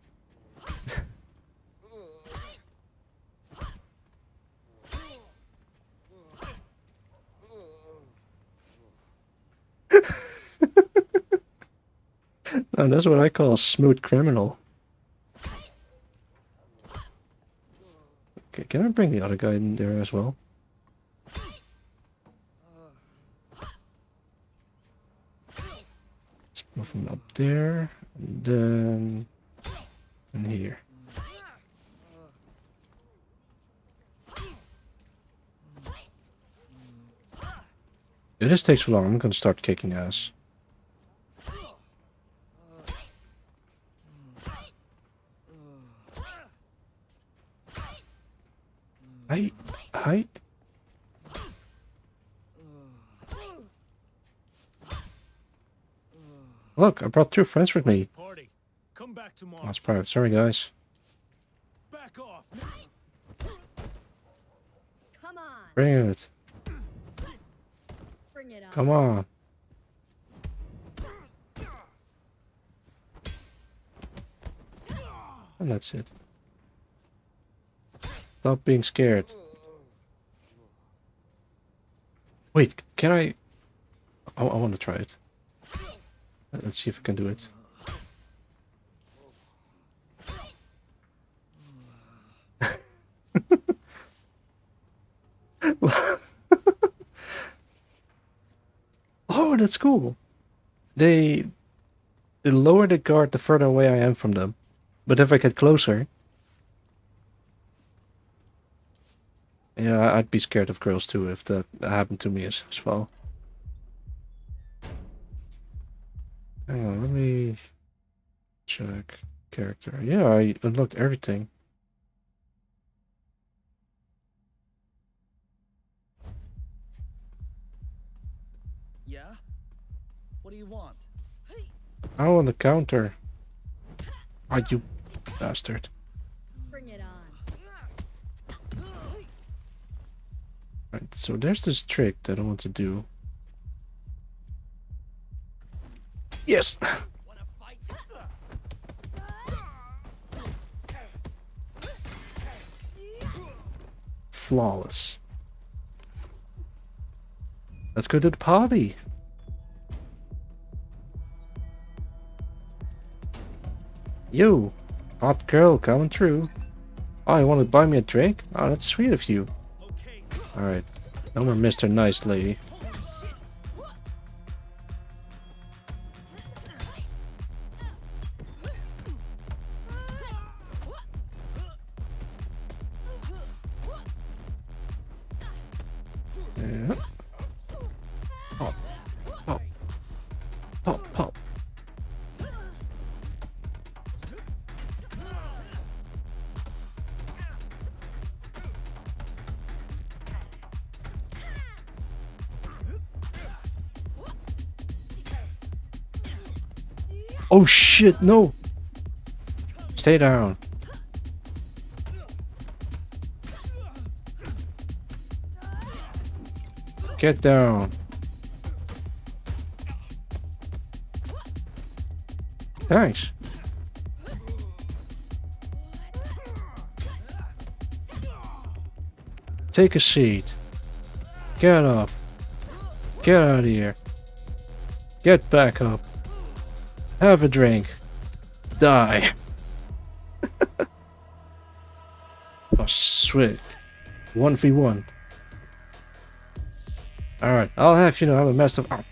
No, that's what I call a smooth criminal. Okay, can I bring the other guy in there as well? Let's move him up there, and then... and here. If this takes too long, I'm gonna start kicking ass. Hi. Look, I brought 2 friends with me. Party. Come back tomorrow. That's private. Sorry, guys. Back off. Come on. Bring it. Bring it on. Come on. And that's it. Stop being scared. Wait, can I want to try it. Let's see if I can do it. Oh, that's cool. They lower the guard the further away I am from them. But if I get closer... Yeah, I'd be scared of girls too if that happened to me as well. Hang on, let me check character. Yeah, I unlocked everything. Yeah? What do you want? I want the counter. Ah, you bastard. Bring it on. Right, so there's this trick that I want to do. Yes! Wanna fight? Flawless. Let's go to the party. Yo, hot girl coming through. Oh, you want to buy me a drink? Oh, that's sweet of you. Okay. Alright, no more Mr. Nice Lady. Yeah. Pop, pop, pop, pop. Oh shit, no! Stay down. Get down. Thanks. Take a seat. Get up. Get out of here. Get back up. Have a drink. Die. Oh, sweet. 1v1. Alright, I'll have you know I'm a master of... Oh.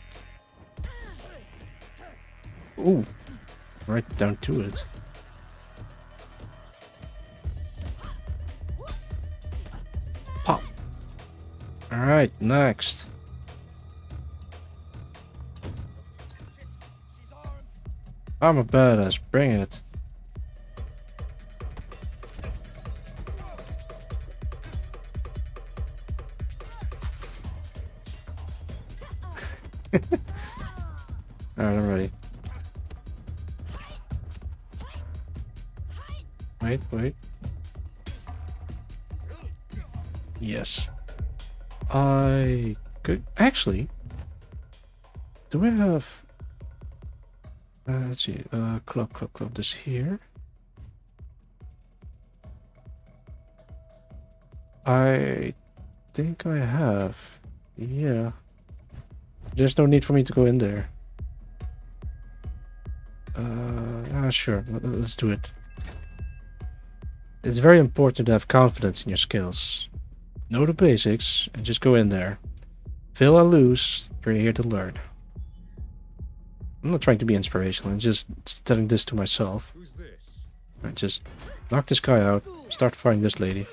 Ooh. Right down to it. Pop. Alright, next. I'm a badass, bring it. Alright, I'm ready. Wait. Yes. I could... Actually... Do I have... let's see, club, this here. I think I have. Yeah. There's no need for me to go in there. Sure, let's do it. It's very important to have confidence in your skills. Know the basics and just go in there. Fail or lose, you're here to learn. I'm not trying to be inspirational, I'm just telling this to myself. Who's this? Right, just knock this guy out, start fighting this lady.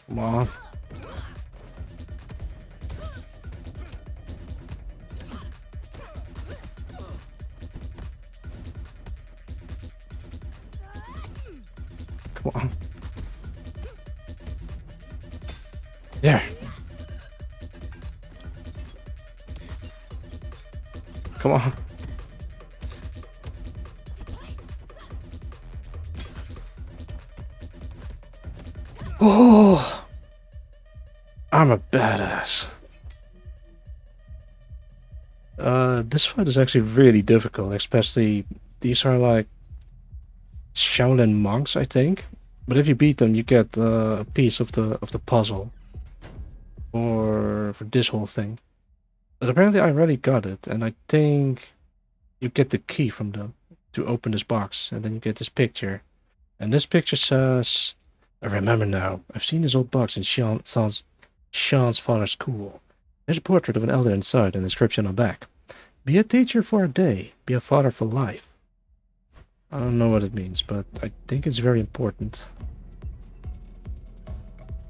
Come on. Come on. There. Come on. Oh, I'm a badass. This fight is actually really difficult, especially these are like Shaolin monks, I think. But if you beat them, you get a piece of the puzzle for this whole thing. But apparently, I already got it, and I think you get the key from them to open this box, and then you get this picture, and this picture says, "I remember now. I've seen this old box in Sean's father's school. There's a portrait of an elder inside and inscription on back. Be a teacher for a day. Be a father for life." I don't know what it means, but I think it's very important.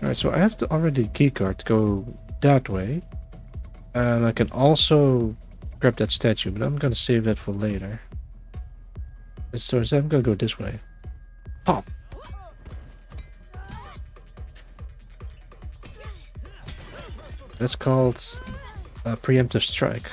Alright, so I have already the keycard to go that way. And I can also grab that statue, but I'm gonna save that for later. So instead I'm gonna go this way. Pop! That's called a preemptive strike.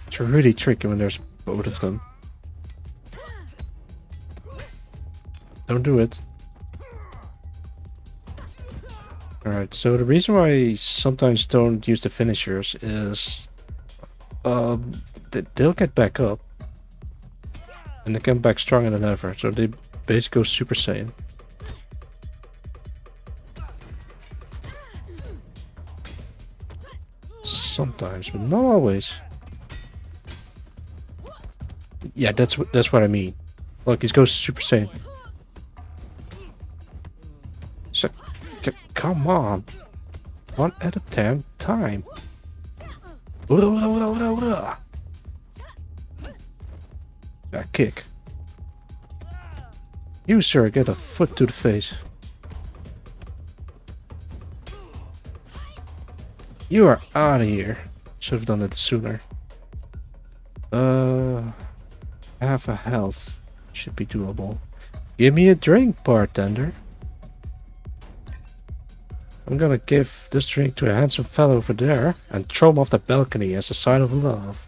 It's really tricky when there's both of them. Don't do it. Alright, so the reason why I sometimes don't use the finishers is they'll get back up and they come back stronger than ever, so they basically go Super Saiyan. Sometimes, but not always. Yeah, that's what I mean. Look, he goes Super Saiyan. So, come on, one at a time. That kick. You, sir, get a foot to the face. You are out of here. Should have done it sooner. Half a health should be doable. Give me a drink, bartender. I'm gonna give this drink to a handsome fellow over there and throw him off the balcony as a sign of love.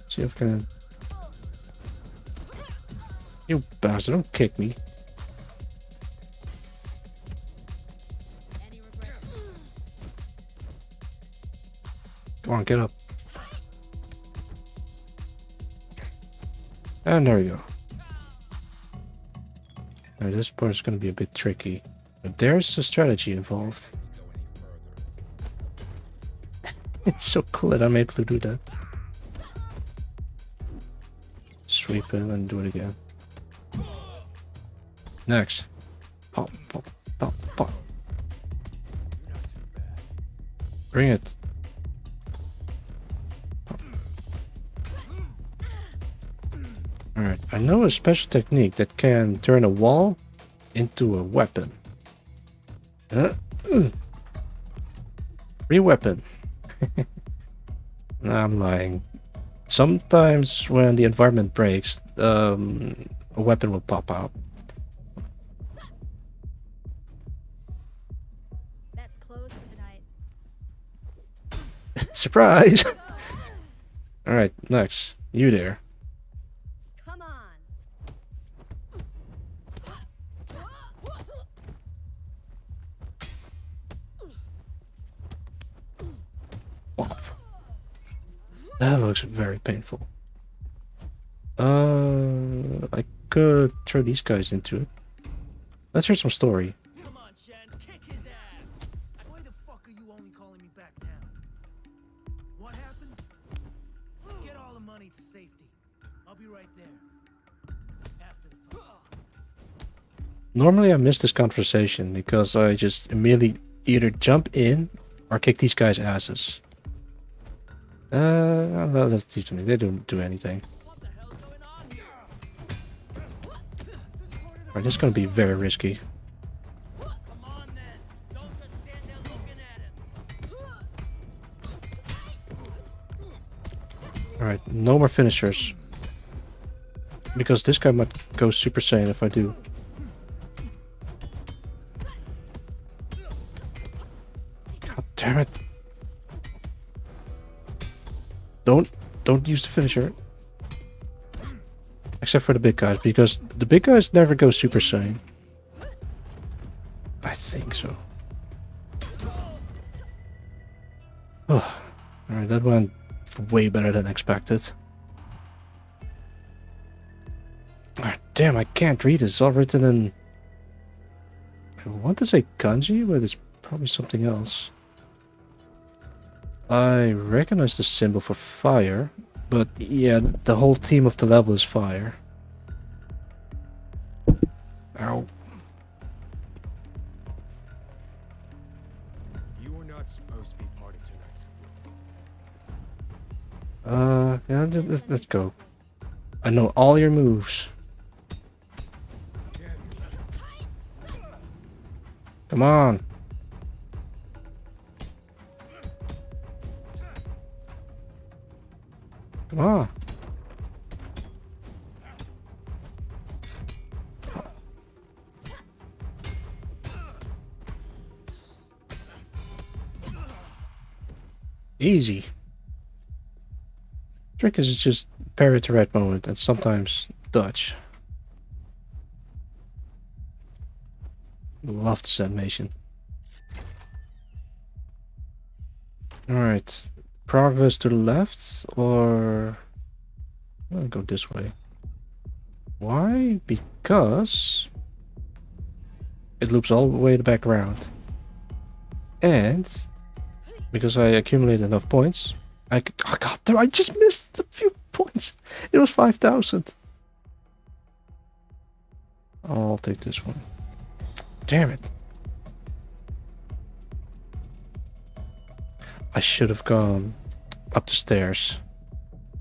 See if I can. You bastard, don't kick me. Come on, get up. And there we go. Now this part is going to be a bit tricky. But there's a strategy involved. It's so cool that I'm able to do that. Sweep it and do it again. Next. Pop, pop, pop, pop. Bring it. Alright, I know a special technique that can turn a wall into a weapon. Free weapon. Nah, I'm lying. Sometimes when the environment breaks, a weapon will pop out. That's closed for tonight. Surprise! Alright, next. You there. Come on. Pop. That looks very painful. I could throw these guys into it. Let's hear some story. Come on, Shen, kick his ass! Why the fuck are you only calling me back now? What happened? Get all the money to safety. I'll be right there. After the fights. Normally I miss this conversation because I just immediately either jump in or kick these guys' asses. Well, let's teach them. They don't do anything. What the hell's going on here? Alright, this is gonna be very risky. Come on then. Don't just stand there looking at him. Alright, no more finishers. Because this guy might go Super Saiyan if I do. God damn it. Don't use the finisher. Except for the big guys, because the big guys never go Super Saiyan. I think so. Oh, alright, that went way better than expected. Ah, damn, I can't read. It's all written in... I want to say kanji, but it's probably something else. I recognize the symbol for fire, but yeah, the whole theme of the level is fire. Ow. You were not supposed to be part of tonight's group. Yeah, let's go. I know all your moves. Come on. Come on. Easy. Trick is just parry at the right moment and sometimes dodge. Love this animation. Alright. Progress to the left or... I'm gonna go this way. Why? Because... it loops all the way to the back around. And... because I accumulated enough points, I could... oh god, I just missed a few points. It was 5,000. I'll take this one. Damn it. I should have gone up the stairs.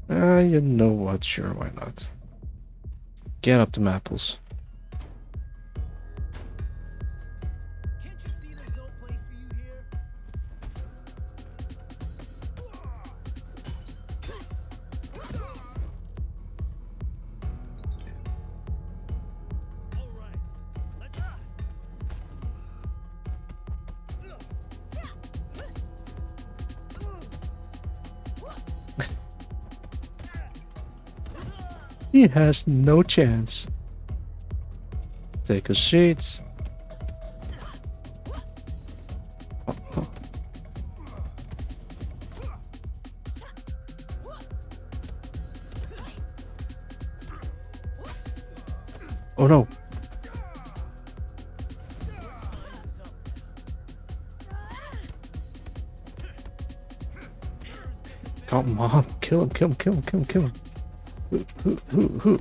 You know what? Sure, why not? Get up the maples. Can't you see there's no place for you here? All right, let's He has no chance. Take a seat. Oh, oh. Oh no. Come on, kill him, kill him, kill him, kill him, kill him. Who?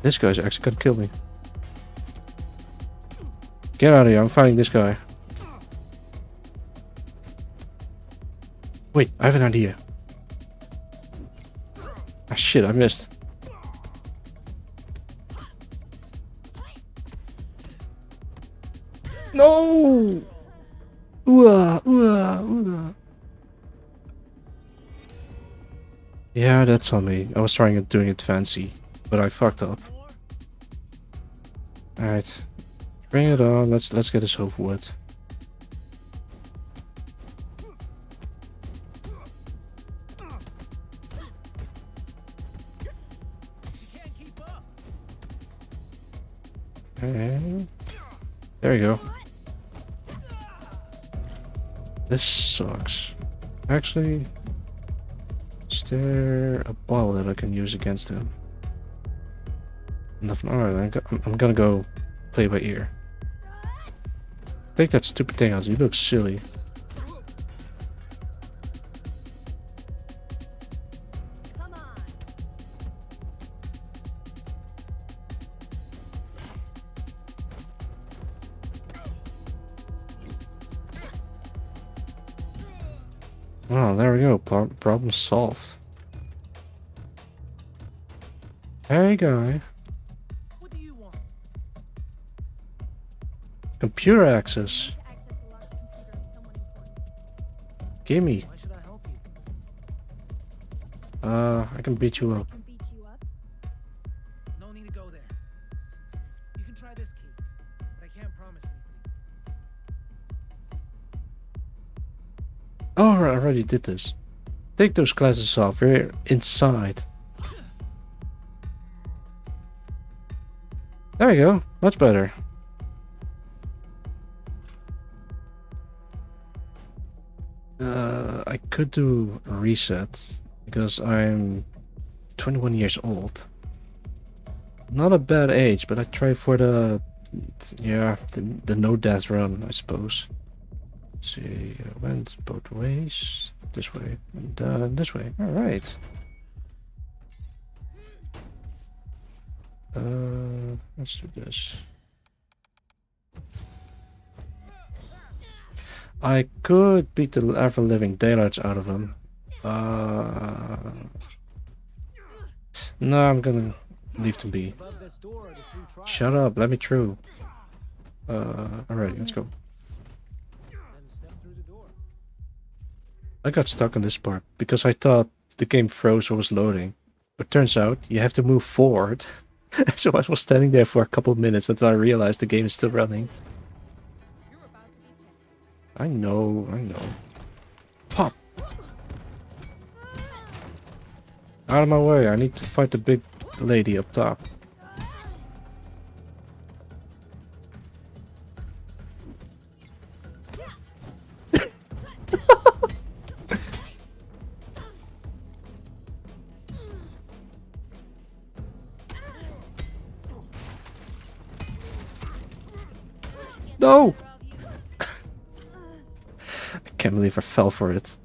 This guy's actually gonna kill me. Get out of here, I'm fighting this guy. Wait, I have an idea. Ah shit, I missed. No! Ooh. Yeah, that's on me. I was trying doing it fancy, but I fucked up. Alright. Bring it on, let's get this over with. Okay. There you go. This sucks. Actually, is there a ball that I can use against him? Nothing. Alright, I'm gonna go play by ear. Take that stupid thing out. You look silly. Come on. Oh, there we go. Problem solved. Hey guy. What do you want? Computer I access. need to access the locked computer of someone important. Gimme. Why should I help you? I can beat you I up. can beat you up. No need to go there. You can try this key, but I can't promise anything. Oh, I already did this. Take those glasses off. We're inside. There we go. Much better. I could do a reset because I'm 21 years old. Not a bad age, but I try for the the no death run, I suppose. Let's see, I went both ways. This way and this way. All right. Let's do this. I could beat the ever-living daylights out of him. No, I'm gonna leave them be. Above this door are the 3 trials. Shut up, let me through. Alright, let's go. And step through the door. I got stuck on this part because I thought the game froze or was loading. But turns out you have to move forward. So I was standing there for a couple of minutes until I realized the game is still running. You're about to be tested. I know. Pop! Out of my way, I need to fight the big lady up top. No! I can't believe I fell for it.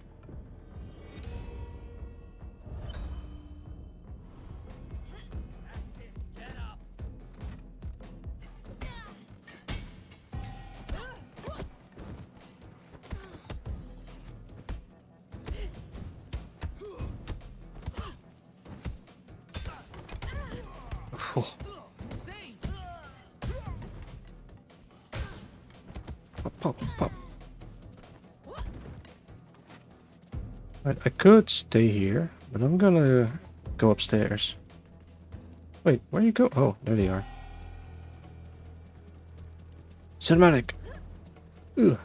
Oh, Insane! pop, pop. I could stay here, but I'm gonna go upstairs. Wait, where you go? Oh, there they are. Cinematic! Ugh.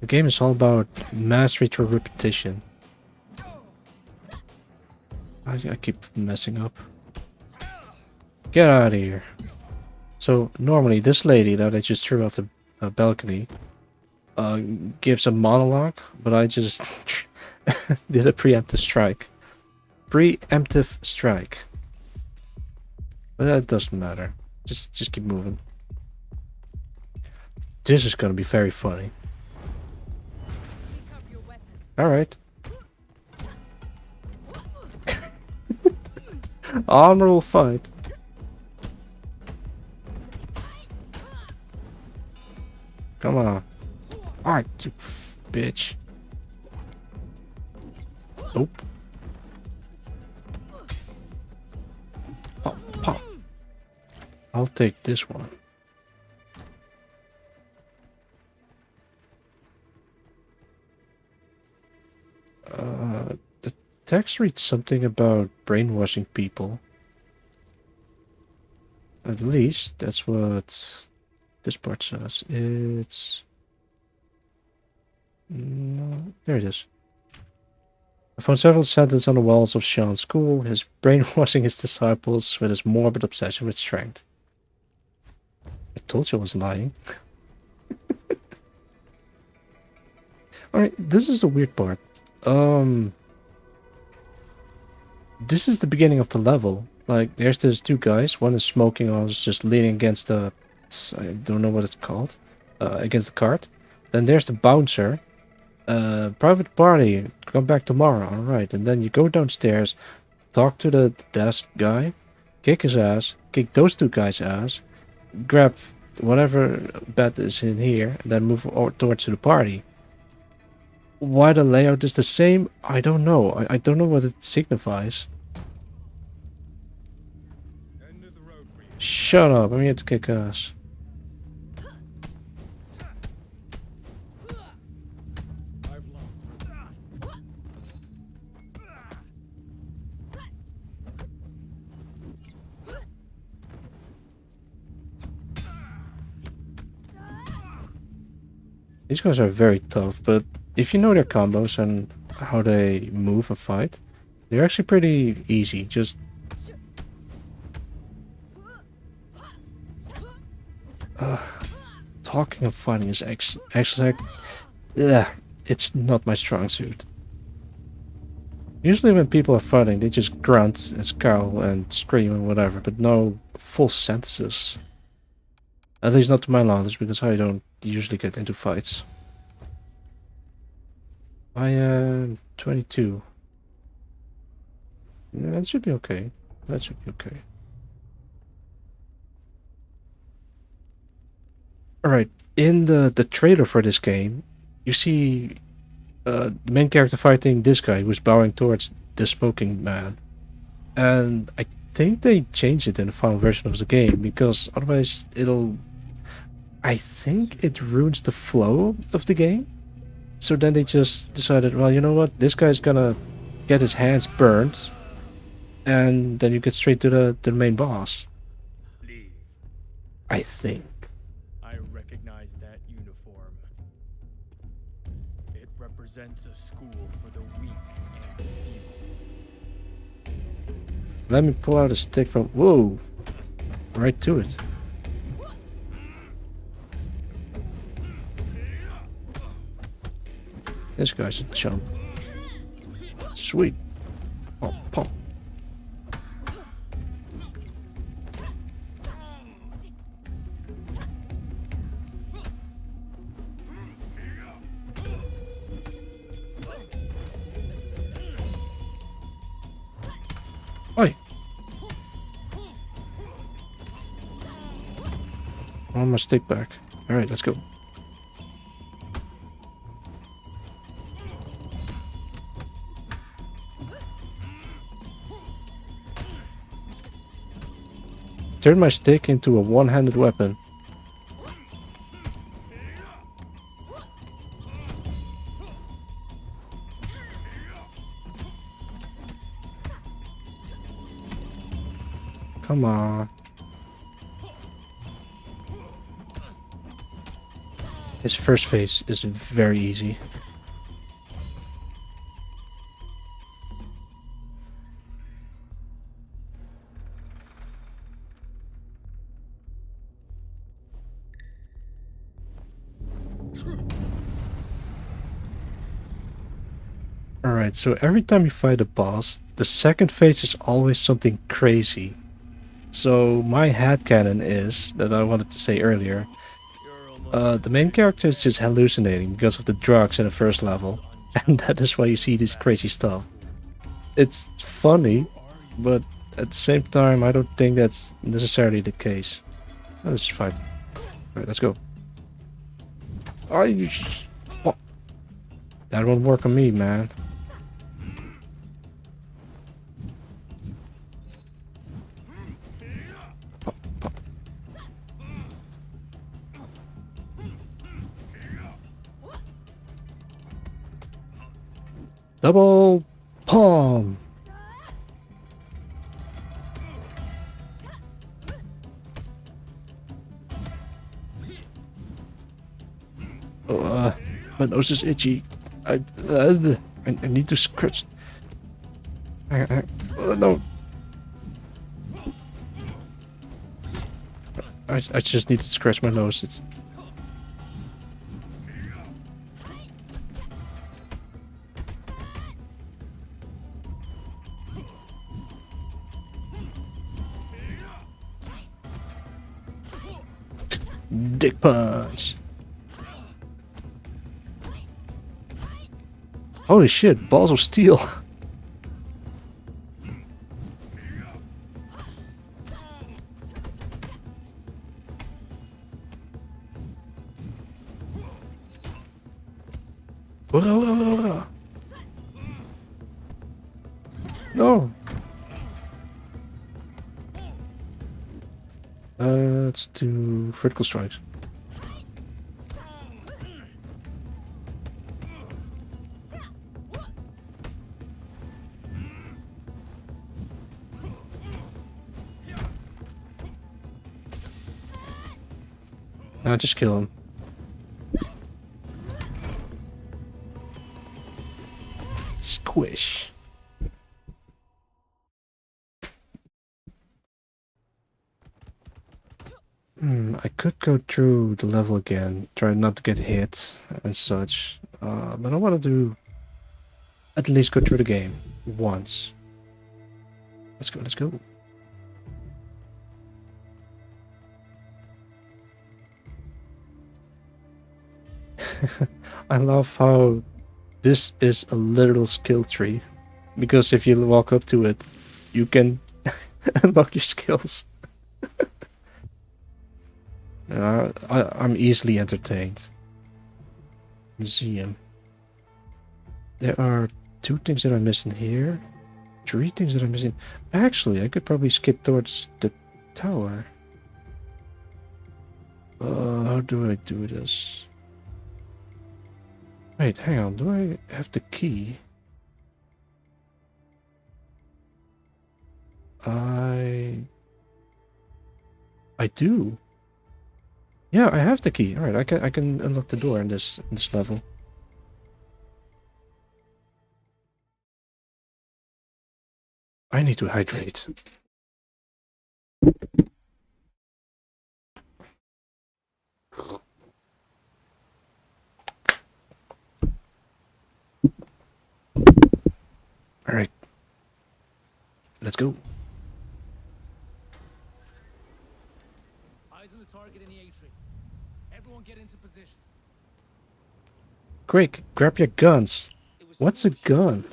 The game is all about mastery through repetition. I keep messing up. Get out of here. So normally this lady that I just threw off the balcony gives a monologue, but I just did a preemptive strike. Preemptive strike. But that doesn't matter. Just keep moving. This is gonna be very funny. Pick up your weapon. Alright. Honorable fight. Come on. Alright, you bitch. Nope. Pop, pop. I'll take this one. The text reads something about brainwashing people. At least that's what this part says. It's no, there it is. I found several sentences on the walls of Sean's school. His brainwashing his disciples with his morbid obsession with strength. I told you I was lying. Alright, this is the weird part. This is the beginning of the level. Like, there's these two guys. One is smoking, one is just leaning against the... I don't know what it's called. Against the cart. Then there's the bouncer. Private party, come back tomorrow. Alright, and then you go downstairs, talk to the desk guy, kick his ass, kick those two guys' ass, grab whatever bed is in here, and then move towards the party. Why the layout is the same, I don't know. I don't know what it signifies. End of the road for you. Shut up, I'm here to kick ass. I've lost. These guys are very tough, but if you know their combos and how they move and fight, they're actually pretty easy. Just talking and fighting is actually yeah, it's not my strong suit. Usually when people are fighting, they just grunt and scowl and scream and whatever, but no full sentences. At least not to my knowledge, because I don't usually get into fights. I am 22. Yeah, that should be okay. That should be okay. Alright, in the trailer for this game, you see the main character fighting this guy who's bowing towards the smoking man. And I think they changed it in the final version of the game, because otherwise it'll... I think it ruins the flow of the game. So then they just decided, well, you know what, this guy's gonna get his hands burned, and then you get straight to the main boss. Leave. I think. I recognize that uniform. It represents a school for the weak and feeble. Let me pull out a stick from... Whoa! Right to it. This guy's a chump. Sweet. Pop, pop. Oi! I want my stick back. Alright, let's go. Turn my stick into a one-handed weapon. Come on. His first phase is very easy. Alright, so every time you fight a boss, the second phase is always something crazy. So my headcanon is, that I wanted to say earlier, the main character is just hallucinating because of the drugs in the first level, and that is why you see this crazy stuff. It's funny, but at the same time I don't think that's necessarily the case. Let's fight. Alright, let's go. Oh, what? That won't work on me, man. Double palm. Oh, my nose is itchy. I need to scratch. No. I just need to scratch my nose. It's... Dick punch. Holy shit, balls of steel. Hurrah, hurrah, hurrah. No. Let's do vertical strikes. Nah, just kill him. Squish. I could go through the level again, try not to get hit and such, but I want to do at least go through the game once. Let's go, let's go. I love how this is a literal skill tree, because if you walk up to it, you can unlock your skills. I'm easily entertained. Museum. There are 2 things that I'm missing here. 3 things that I'm missing. Actually, I could probably skip towards the tower. How do I do this? Wait, hang on. Do I have the key? I do. Yeah, I have the key. All right, I can unlock the door in this level. I need to hydrate. All right. Let's go. Eyes on the target in the atrium. Everyone get into position. Quick, grab your guns. What's a gun?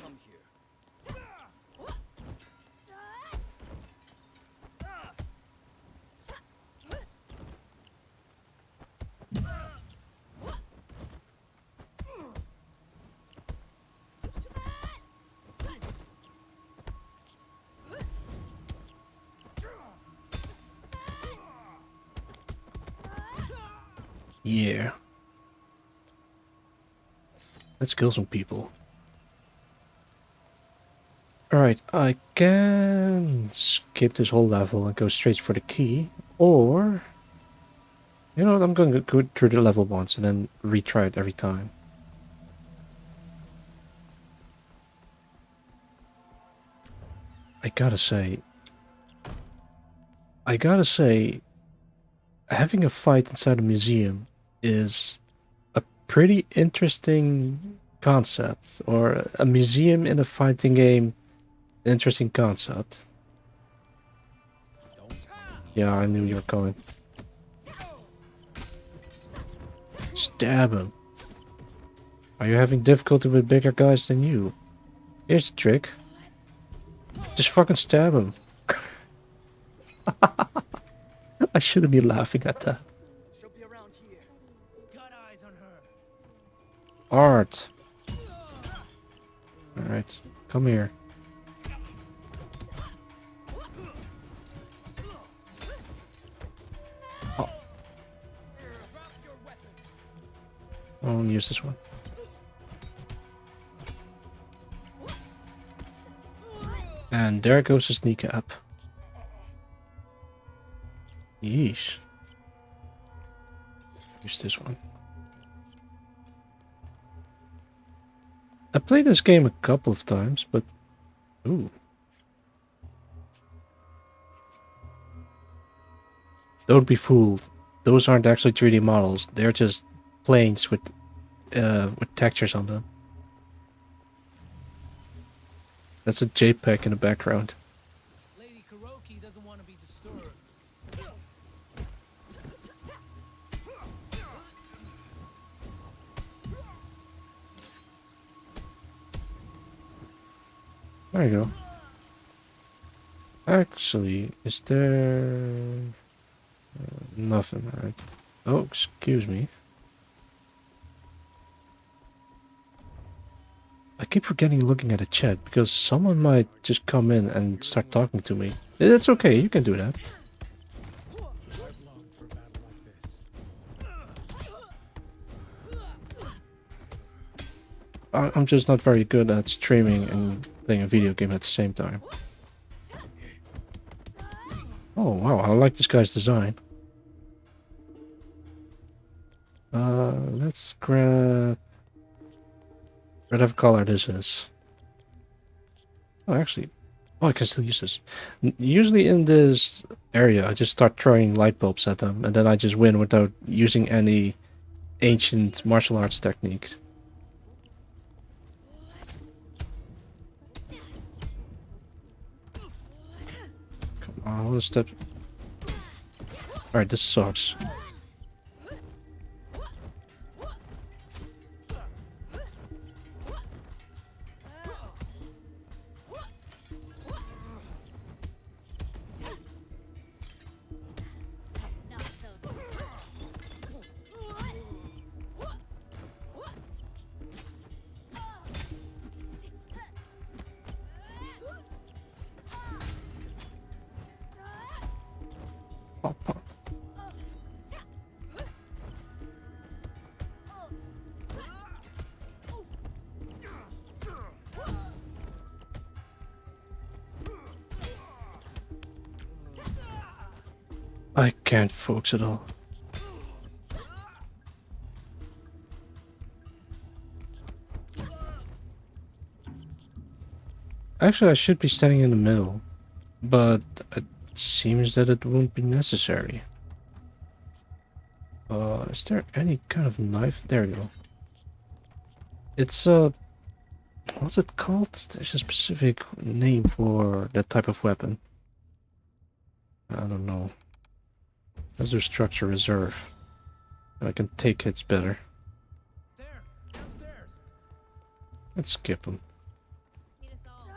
Yeah. Let's kill some people. Alright, I can skip this whole level and go straight for the key. Or, you know what, I'm going to go through the level once and then retry it every time. I gotta say, having a fight inside a museum is a pretty interesting concept, or a museum in a fighting game, interesting concept. Yeah, I knew you were coming. Stab him. Are you having difficulty with bigger guys than you? Here's the trick. Just fucking stab him. I shouldn't be laughing at that. She'll be around here. Got eyes on her. Art. Alright, come here. Oh. I won't use this one. And there goes his kneecap. Yeesh. Use this one. I played this game a couple of times, but... Ooh. Don't be fooled. Those aren't actually 3D models. They're just planes with textures on them. That's a JPEG in the background. Lady Kuroki doesn't want to be disturbed. There you go. Actually, is there nothing? Right? Oh, excuse me. I keep forgetting looking at the chat because someone might just come in and start talking to me. It's okay, you can do that. I've longed for a battle like this. I'm just not very good at streaming and playing a video game at the same time. Oh wow, I like this guy's design. Let's grab whatever color this is. Oh, actually, oh, I can still use this. Usually in this area, I just start throwing light bulbs at them, and then I just win without using any ancient martial arts techniques. Come on, one step. Alright, this sucks. Pop, pop. I can't focus at all. Actually, I should be standing in the middle, but it seems that it won't be necessary. Is there any kind of knife? There you go. It's what's it called? There's a specific name for that type of weapon. I don't know. Let's do structure reserve. I can take hits better. There, downstairs. Let's skip them. Meet us all.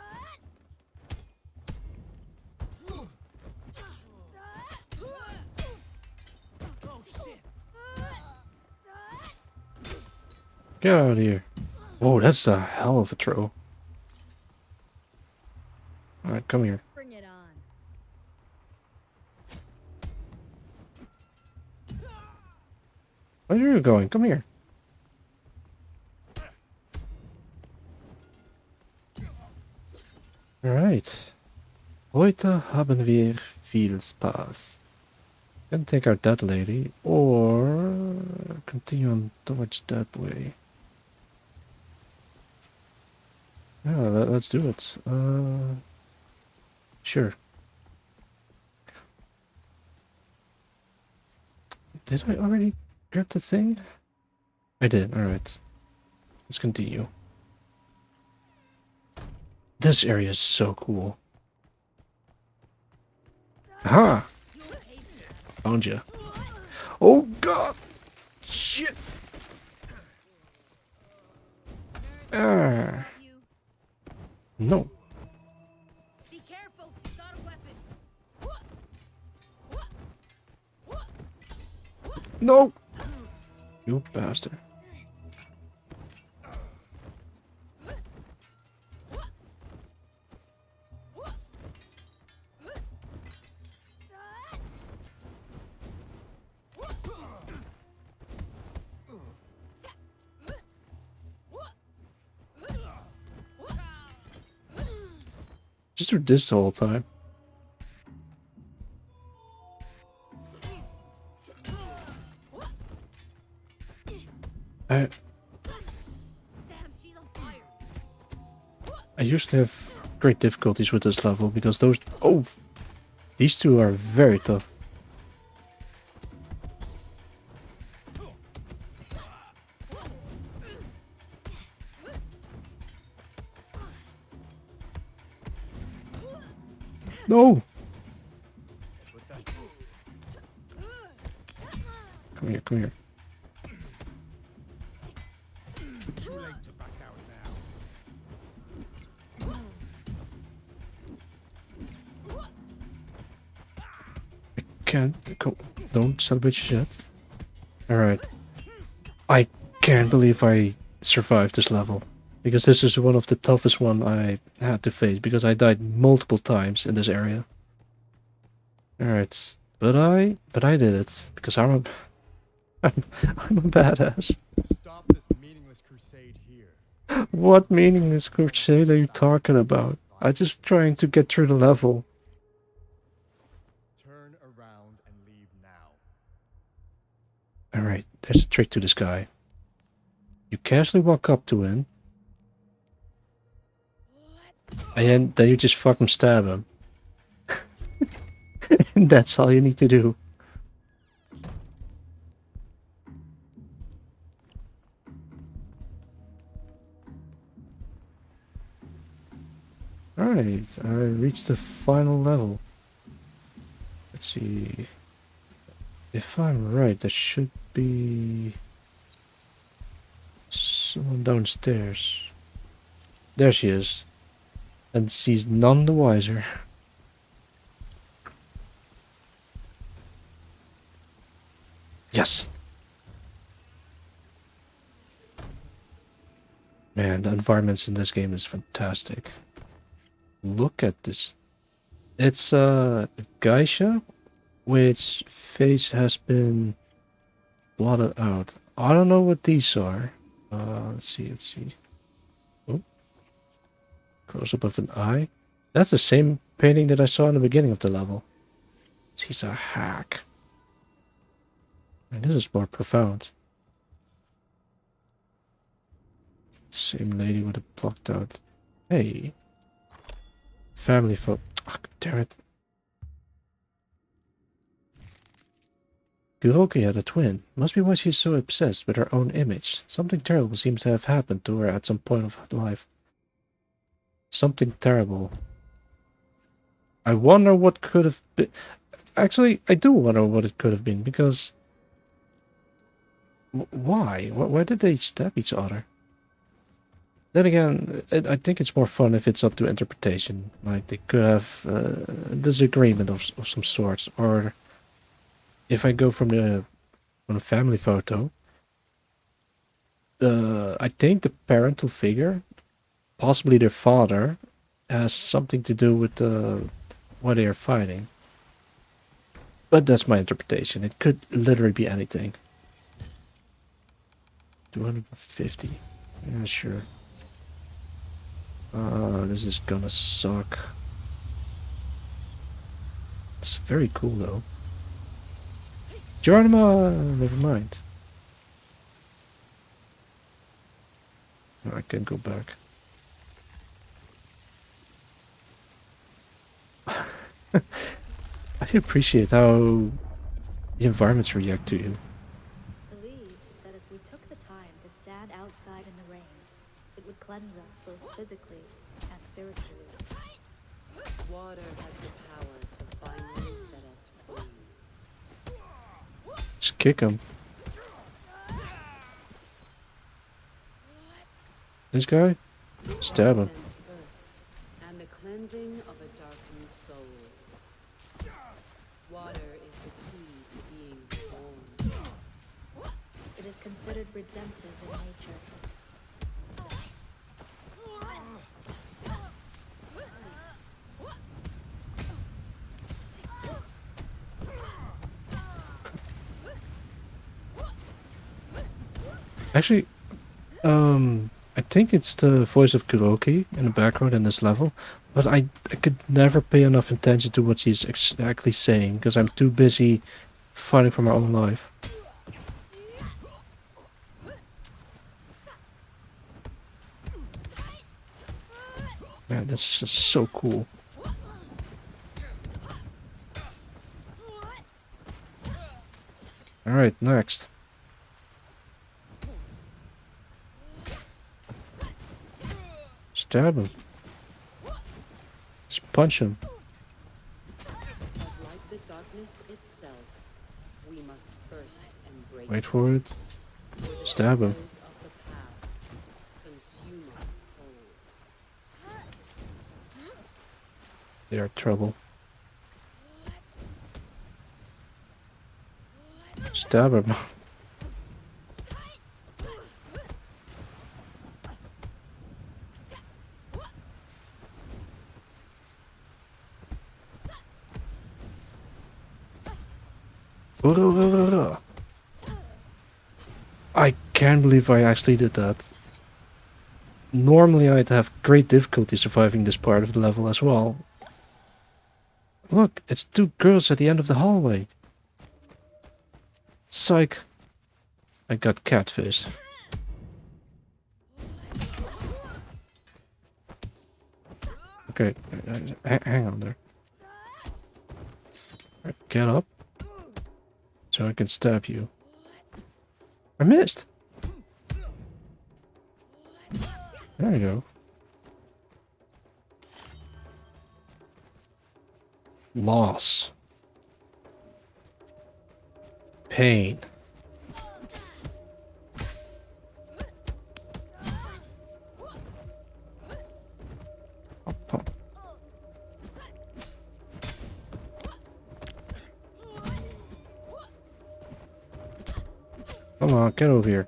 Oh shit. Get out of here. Whoa, that's a hell of a throw. Alright, come here. Bring it on. Where are you going? Come here. Alright. Heute haben wir viel Spaß. Can take out that lady, or continue on towards that way. Yeah, let's do it. Sure. Did I already grab the thing? I did, alright. Let's continue. This area is so cool. Aha! Found you. Oh god! Shit! Ah. You. No. Be careful. She's got a weapon. No! You bastard. Just do this the whole time. Damn, she's on fire. I usually have great difficulties with this level because those... Oh! These two are very tough. No! Come here, come here. Too late to back out now. can't. Don't celebrate shit. Alright. I can't believe I survived this level. Because this is one of the toughest one I had to face. Because I died multiple times in this area. Alright. But I did it. Because I'm a badass. Stop this meaningless crusade here. What meaningless crusade are you talking about? I'm just trying to get through the level. Turn around and leave now. Alright, there's a trick to this guy. You casually walk up to him. And then you just fucking stab him. And that's all you need to do. Alright, I reached the final level. Let's see. If I'm right, there should be someone downstairs. There she is. And she's none the wiser. Yes. Man, the environments in this game is fantastic. Look at this. It's a geisha which face has been blotted out. I don't know what these are. Let's see. Oh. Close up of an eye. That's the same painting that I saw in the beginning of the level. She's a hack. And this is more profound. Same lady with a blocked out. Hey. Family photo. Oh, damn it. Kuroki had a twin. Must be why she's so obsessed with her own image. Something terrible seems to have happened to her at some point of her life. Something terrible. I wonder what could have been. Actually, I do wonder what it could have been, because... Why? Why did they stab each other? Then again, I think it's more fun if it's up to interpretation. Like, they could have a disagreement of some sorts. Or if I go from the family photo, I think the parental figure, possibly their father, has something to do with why they are fighting. But that's my interpretation. It could literally be anything. 250. Yeah, sure. This is gonna suck. It's very cool though. Geronimo, never mind. No, I can go back. I appreciate how the environments react to you. Believed that if we took the time to stand outside in the rain, it would cleanse us both physically and spiritually. Water has the power to finally set us free. Just kick him. This guy? Stab him. Represents birth and the cleansing of a darkened soul. Water is the key to being born. It is considered redemptive in nature. Actually, I think it's the voice of Kuroki in the background in this level, but I could never pay enough attention to what she's exactly saying, because I'm too busy fighting for my own life. Man, that's just so cool. Alright, next. Stab him. Just punch him. But like the darkness itself, we must first embrace Wait for it. For the Stab him. shadows of the past consume us whole. They are trouble. Stab him. I can't believe I actually did that. Normally I'd have great difficulty surviving this part of the level as well. Look, it's two girls at the end of the hallway. Psych. I got catfished. Okay, hang on there. Right, get up. So I can stab you. I missed! There you go. Loss. Pain. Come on, get over here.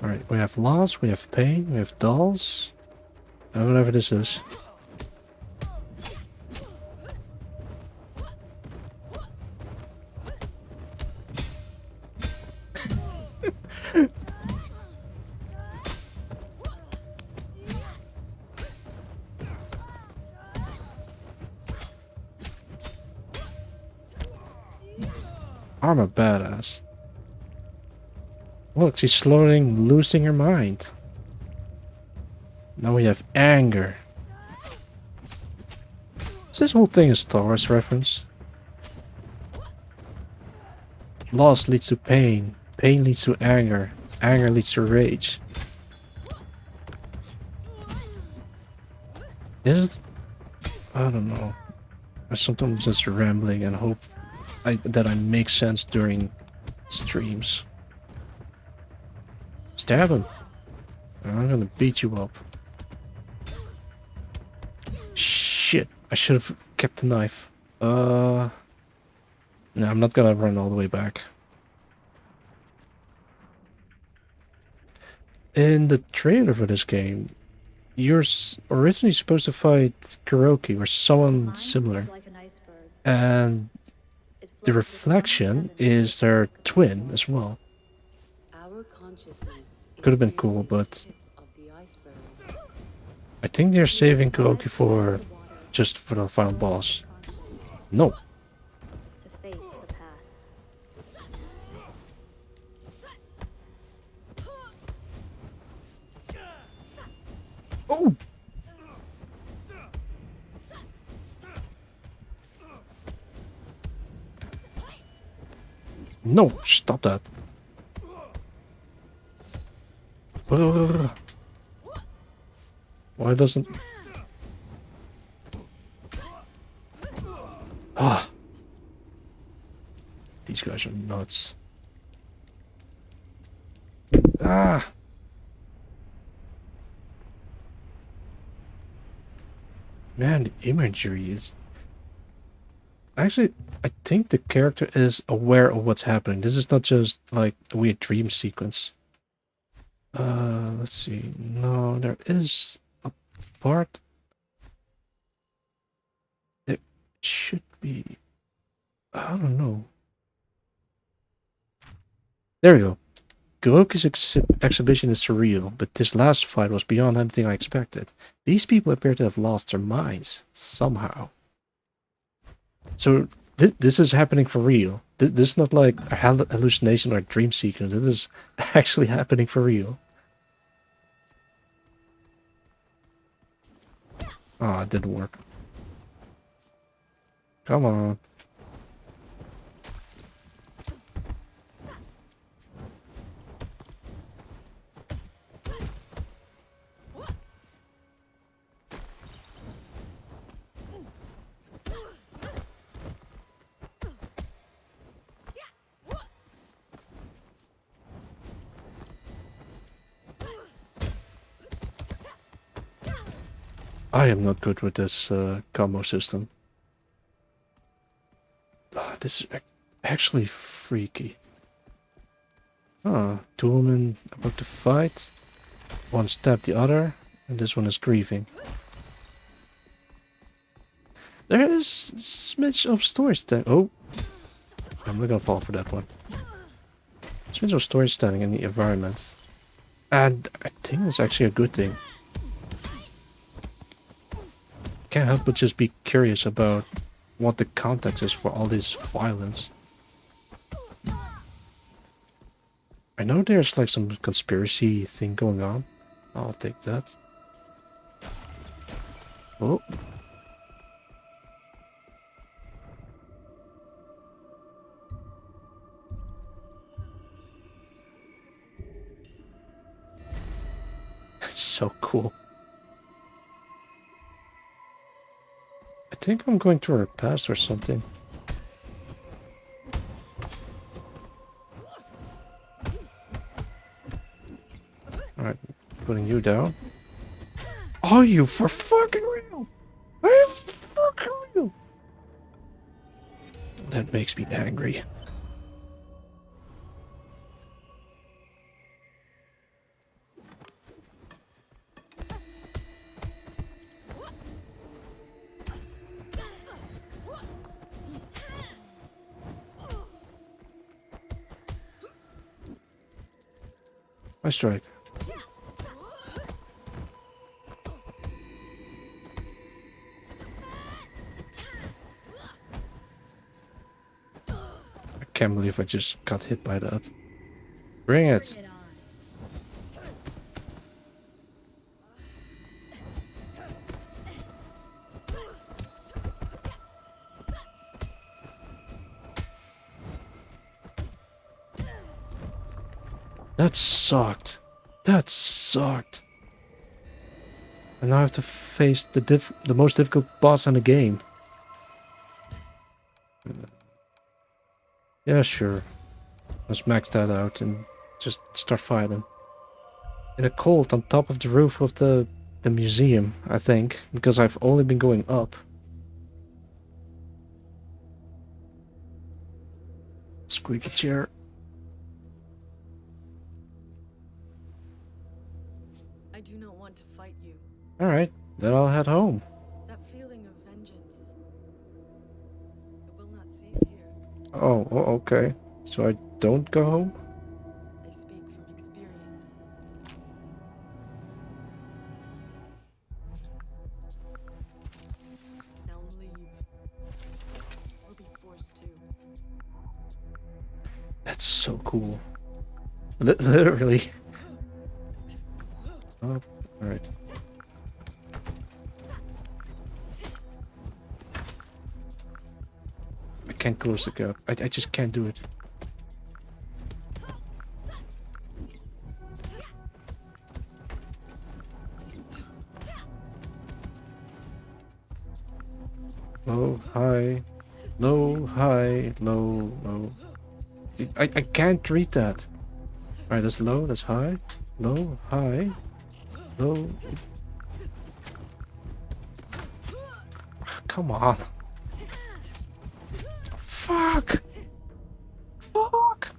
Alright, we have loss, we have pain, we have dolls. And whatever this is. I'm a badass. Look, she's slowly losing her mind. Now we have anger. Is this whole thing a Star Wars reference? Loss leads to pain. Pain leads to anger. Anger leads to rage. Is it? I don't know. I sometimes just rambling and hope that I make sense during streams. Stab him. I'm gonna beat you up. Shit. I should have kept the knife. No, I'm not gonna run all the way back. In the trailer for this game, you're originally supposed to fight Kuroki or someone similar. Like an iceberg. And It the floats reflection with is their twin as well. Our consciousness Could have been is cool, merely the but tip of the iceberg. I think they're saving Kuroki for just for the final boss. No. to face the past. Oh. No, stop that. Why doesn't... Ah. These guys are nuts. Ah. Man, the imagery is... Actually, I think the character is aware of what's happening. This is not just like a weird dream sequence. Let's see. No, there is a part. There should be. I don't know. There we go. Kuroki's exhibition is surreal, but this last fight was beyond anything I expected. These people appear to have lost their minds, somehow. So, this is happening for real. This is not like a hallucination or a dream sequence. This is actually happening for real. Ah, it didn't work. Come on. I am not good with this combo system. Ah, this is actually freaky. Ah, two women about to fight. One stabbed the other, and this one is grieving. There is smidge of storytelling. Oh, I'm not gonna fall for that one. Smidge of storytelling in the environment, and I think it's actually a good thing. Can't help but just be curious about what the context is for all this violence. I know there's like some conspiracy thing going on. I'll take that. Oh. It's so cool. I think I'm going through her past or something. Alright, putting you down. Are you for fucking real? Are you fucking real? That makes me angry. I strike. I can't believe I just got hit by that. Bring it. That sucked. That sucked. And now I have to face the most difficult boss in the game. Yeah, sure. Let's max that out and just start fighting. In a cold on top of the roof of the museum, I think, because I've only been going up. Squeaky chair. I do not want to fight you. Alright, then I'll head home. That feeling of vengeance, it will not cease here. Oh, okay. So I don't go home? I speak from experience. Now leave. Or be forced to. That's so cool. Literally. Oh, alright. I can't close the gap. I just can't do it. Low, high, low, high, low, low. I can't read that. Alright, that's low, that's high, low, high, low. Come on. Fuck! Fuck!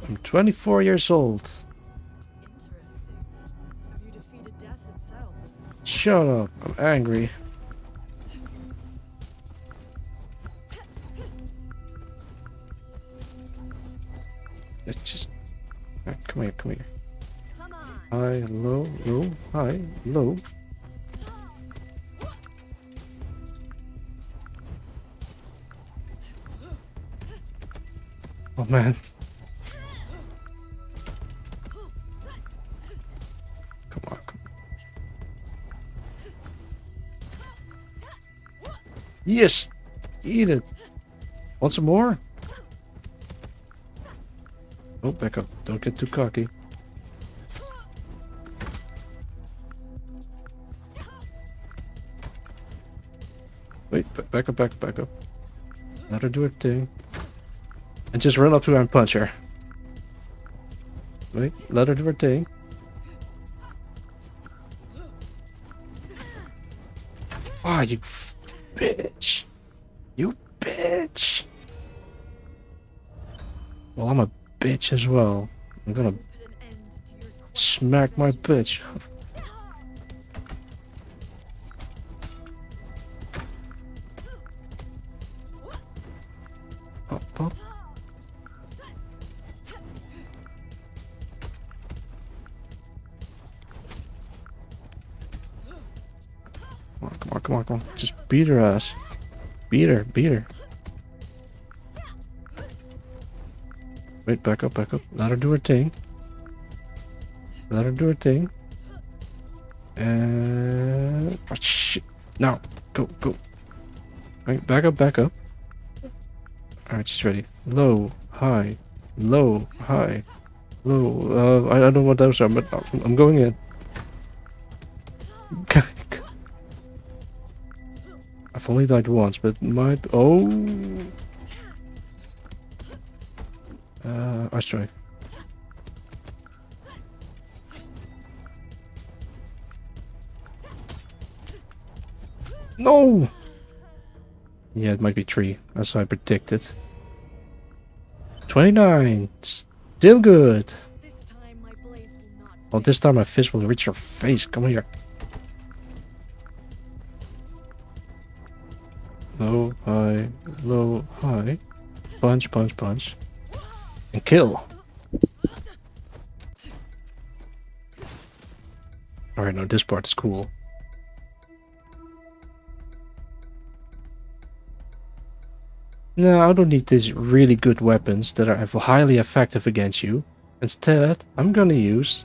I'm 24 years old. Interesting. Have you defeated death itself? Shut up, I'm angry. Let's just... come here, come here. High, low, low, high, low. Oh man. Come on, come on. Yes! Eat it! Want some more? Oh, back up. Don't get too cocky. Wait, back up, back up, back up. Let her do her thing. And just run up to her and punch her. Wait, let her do her thing. Ah, you bitch. You bitch. Well, I'm a bitch as well. I'm gonna smack my bitch. Pop, pop. Come on, come on, come on, come on. Just beat her ass. Beat her, beat her. Wait, back up, back up. Let her do her thing. Let her do her thing. And... Oh, shit. Now. Go, go. Wait, back up, back up. Alright, she's ready. Low, high. Low, high. Low. I don't know what those are, but I'm going in. I've only died once, but might... Oh! I strike. No! Yeah, it might be 3, as I predicted. 29! Still good! This time my blades will not. Well, this time my fist will reach your face. Come here. Low, high, low, high. Punch, punch, punch. And kill! Alright, no, this part is cool. No, I don't need these really good weapons that are highly effective against you. Instead, I'm gonna use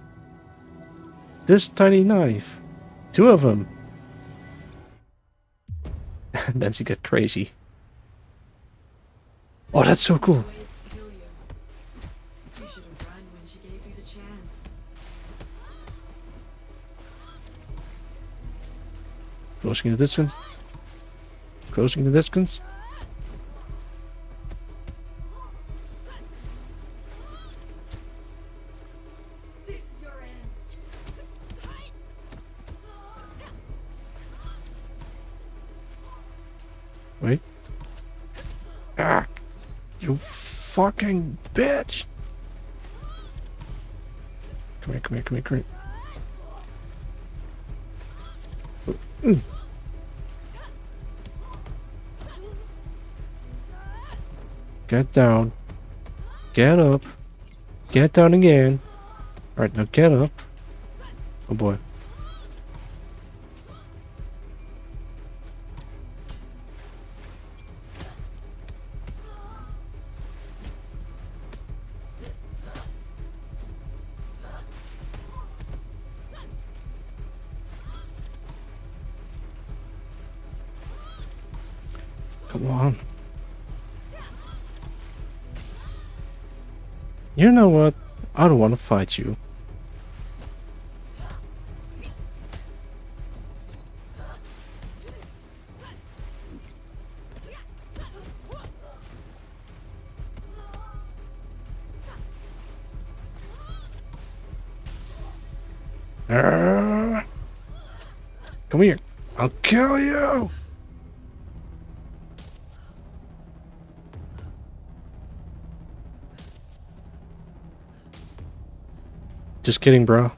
this tiny knife. 2 of them. And then she get crazy. Oh, that's so cool. Closing the distance. Closing the distance. Wait. Ah! You fucking bitch! Come here, come here, come here, come here. Get down. Get up. Get down again. Alright, now get up. Oh boy. Come on. You know what? I don't want to fight you. Come here. I'll kill you. Just kidding, bro.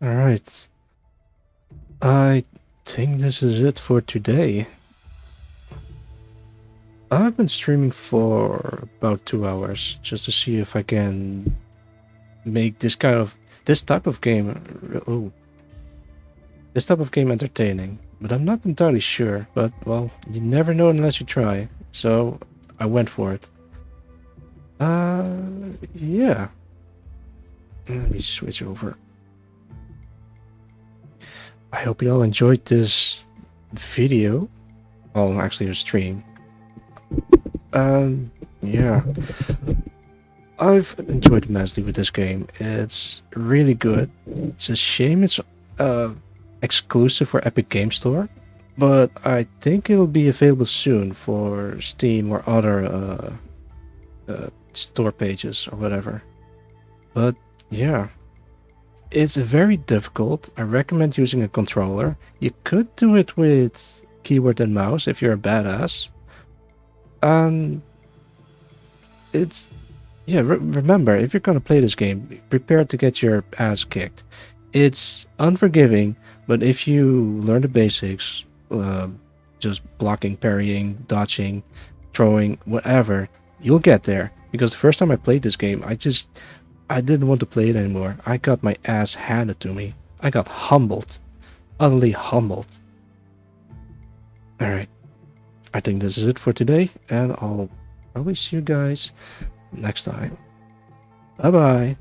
Alright. I think this is it for today. I've been streaming for about 2 hours just to see if I can make this type of game. Oh, this type of game entertaining, but I'm not entirely sure. But well, you never know unless you try. So I went for it. Yeah. Let me switch over. I hope you all enjoyed this video. Well, actually, a stream. Yeah. I've enjoyed immensely with this game. It's really good. It's a shame it's exclusive for Epic Game Store, but I think it'll be available soon for Steam or other store pages or whatever. But yeah, it's very difficult. I recommend using a controller. You could do it with keyboard and mouse if you're a badass. And it's yeah, remember, if you're gonna play this game, prepare to get your ass kicked. It's unforgiving, but if you learn the basics, just blocking, parrying, dodging, throwing, whatever, you'll get there. Because the first time I played this game, I didn't want to play it anymore. I got my ass handed to me. I got humbled. Utterly humbled. Alright. I think this is it for today, and I'll probably see you guys next time. Bye bye.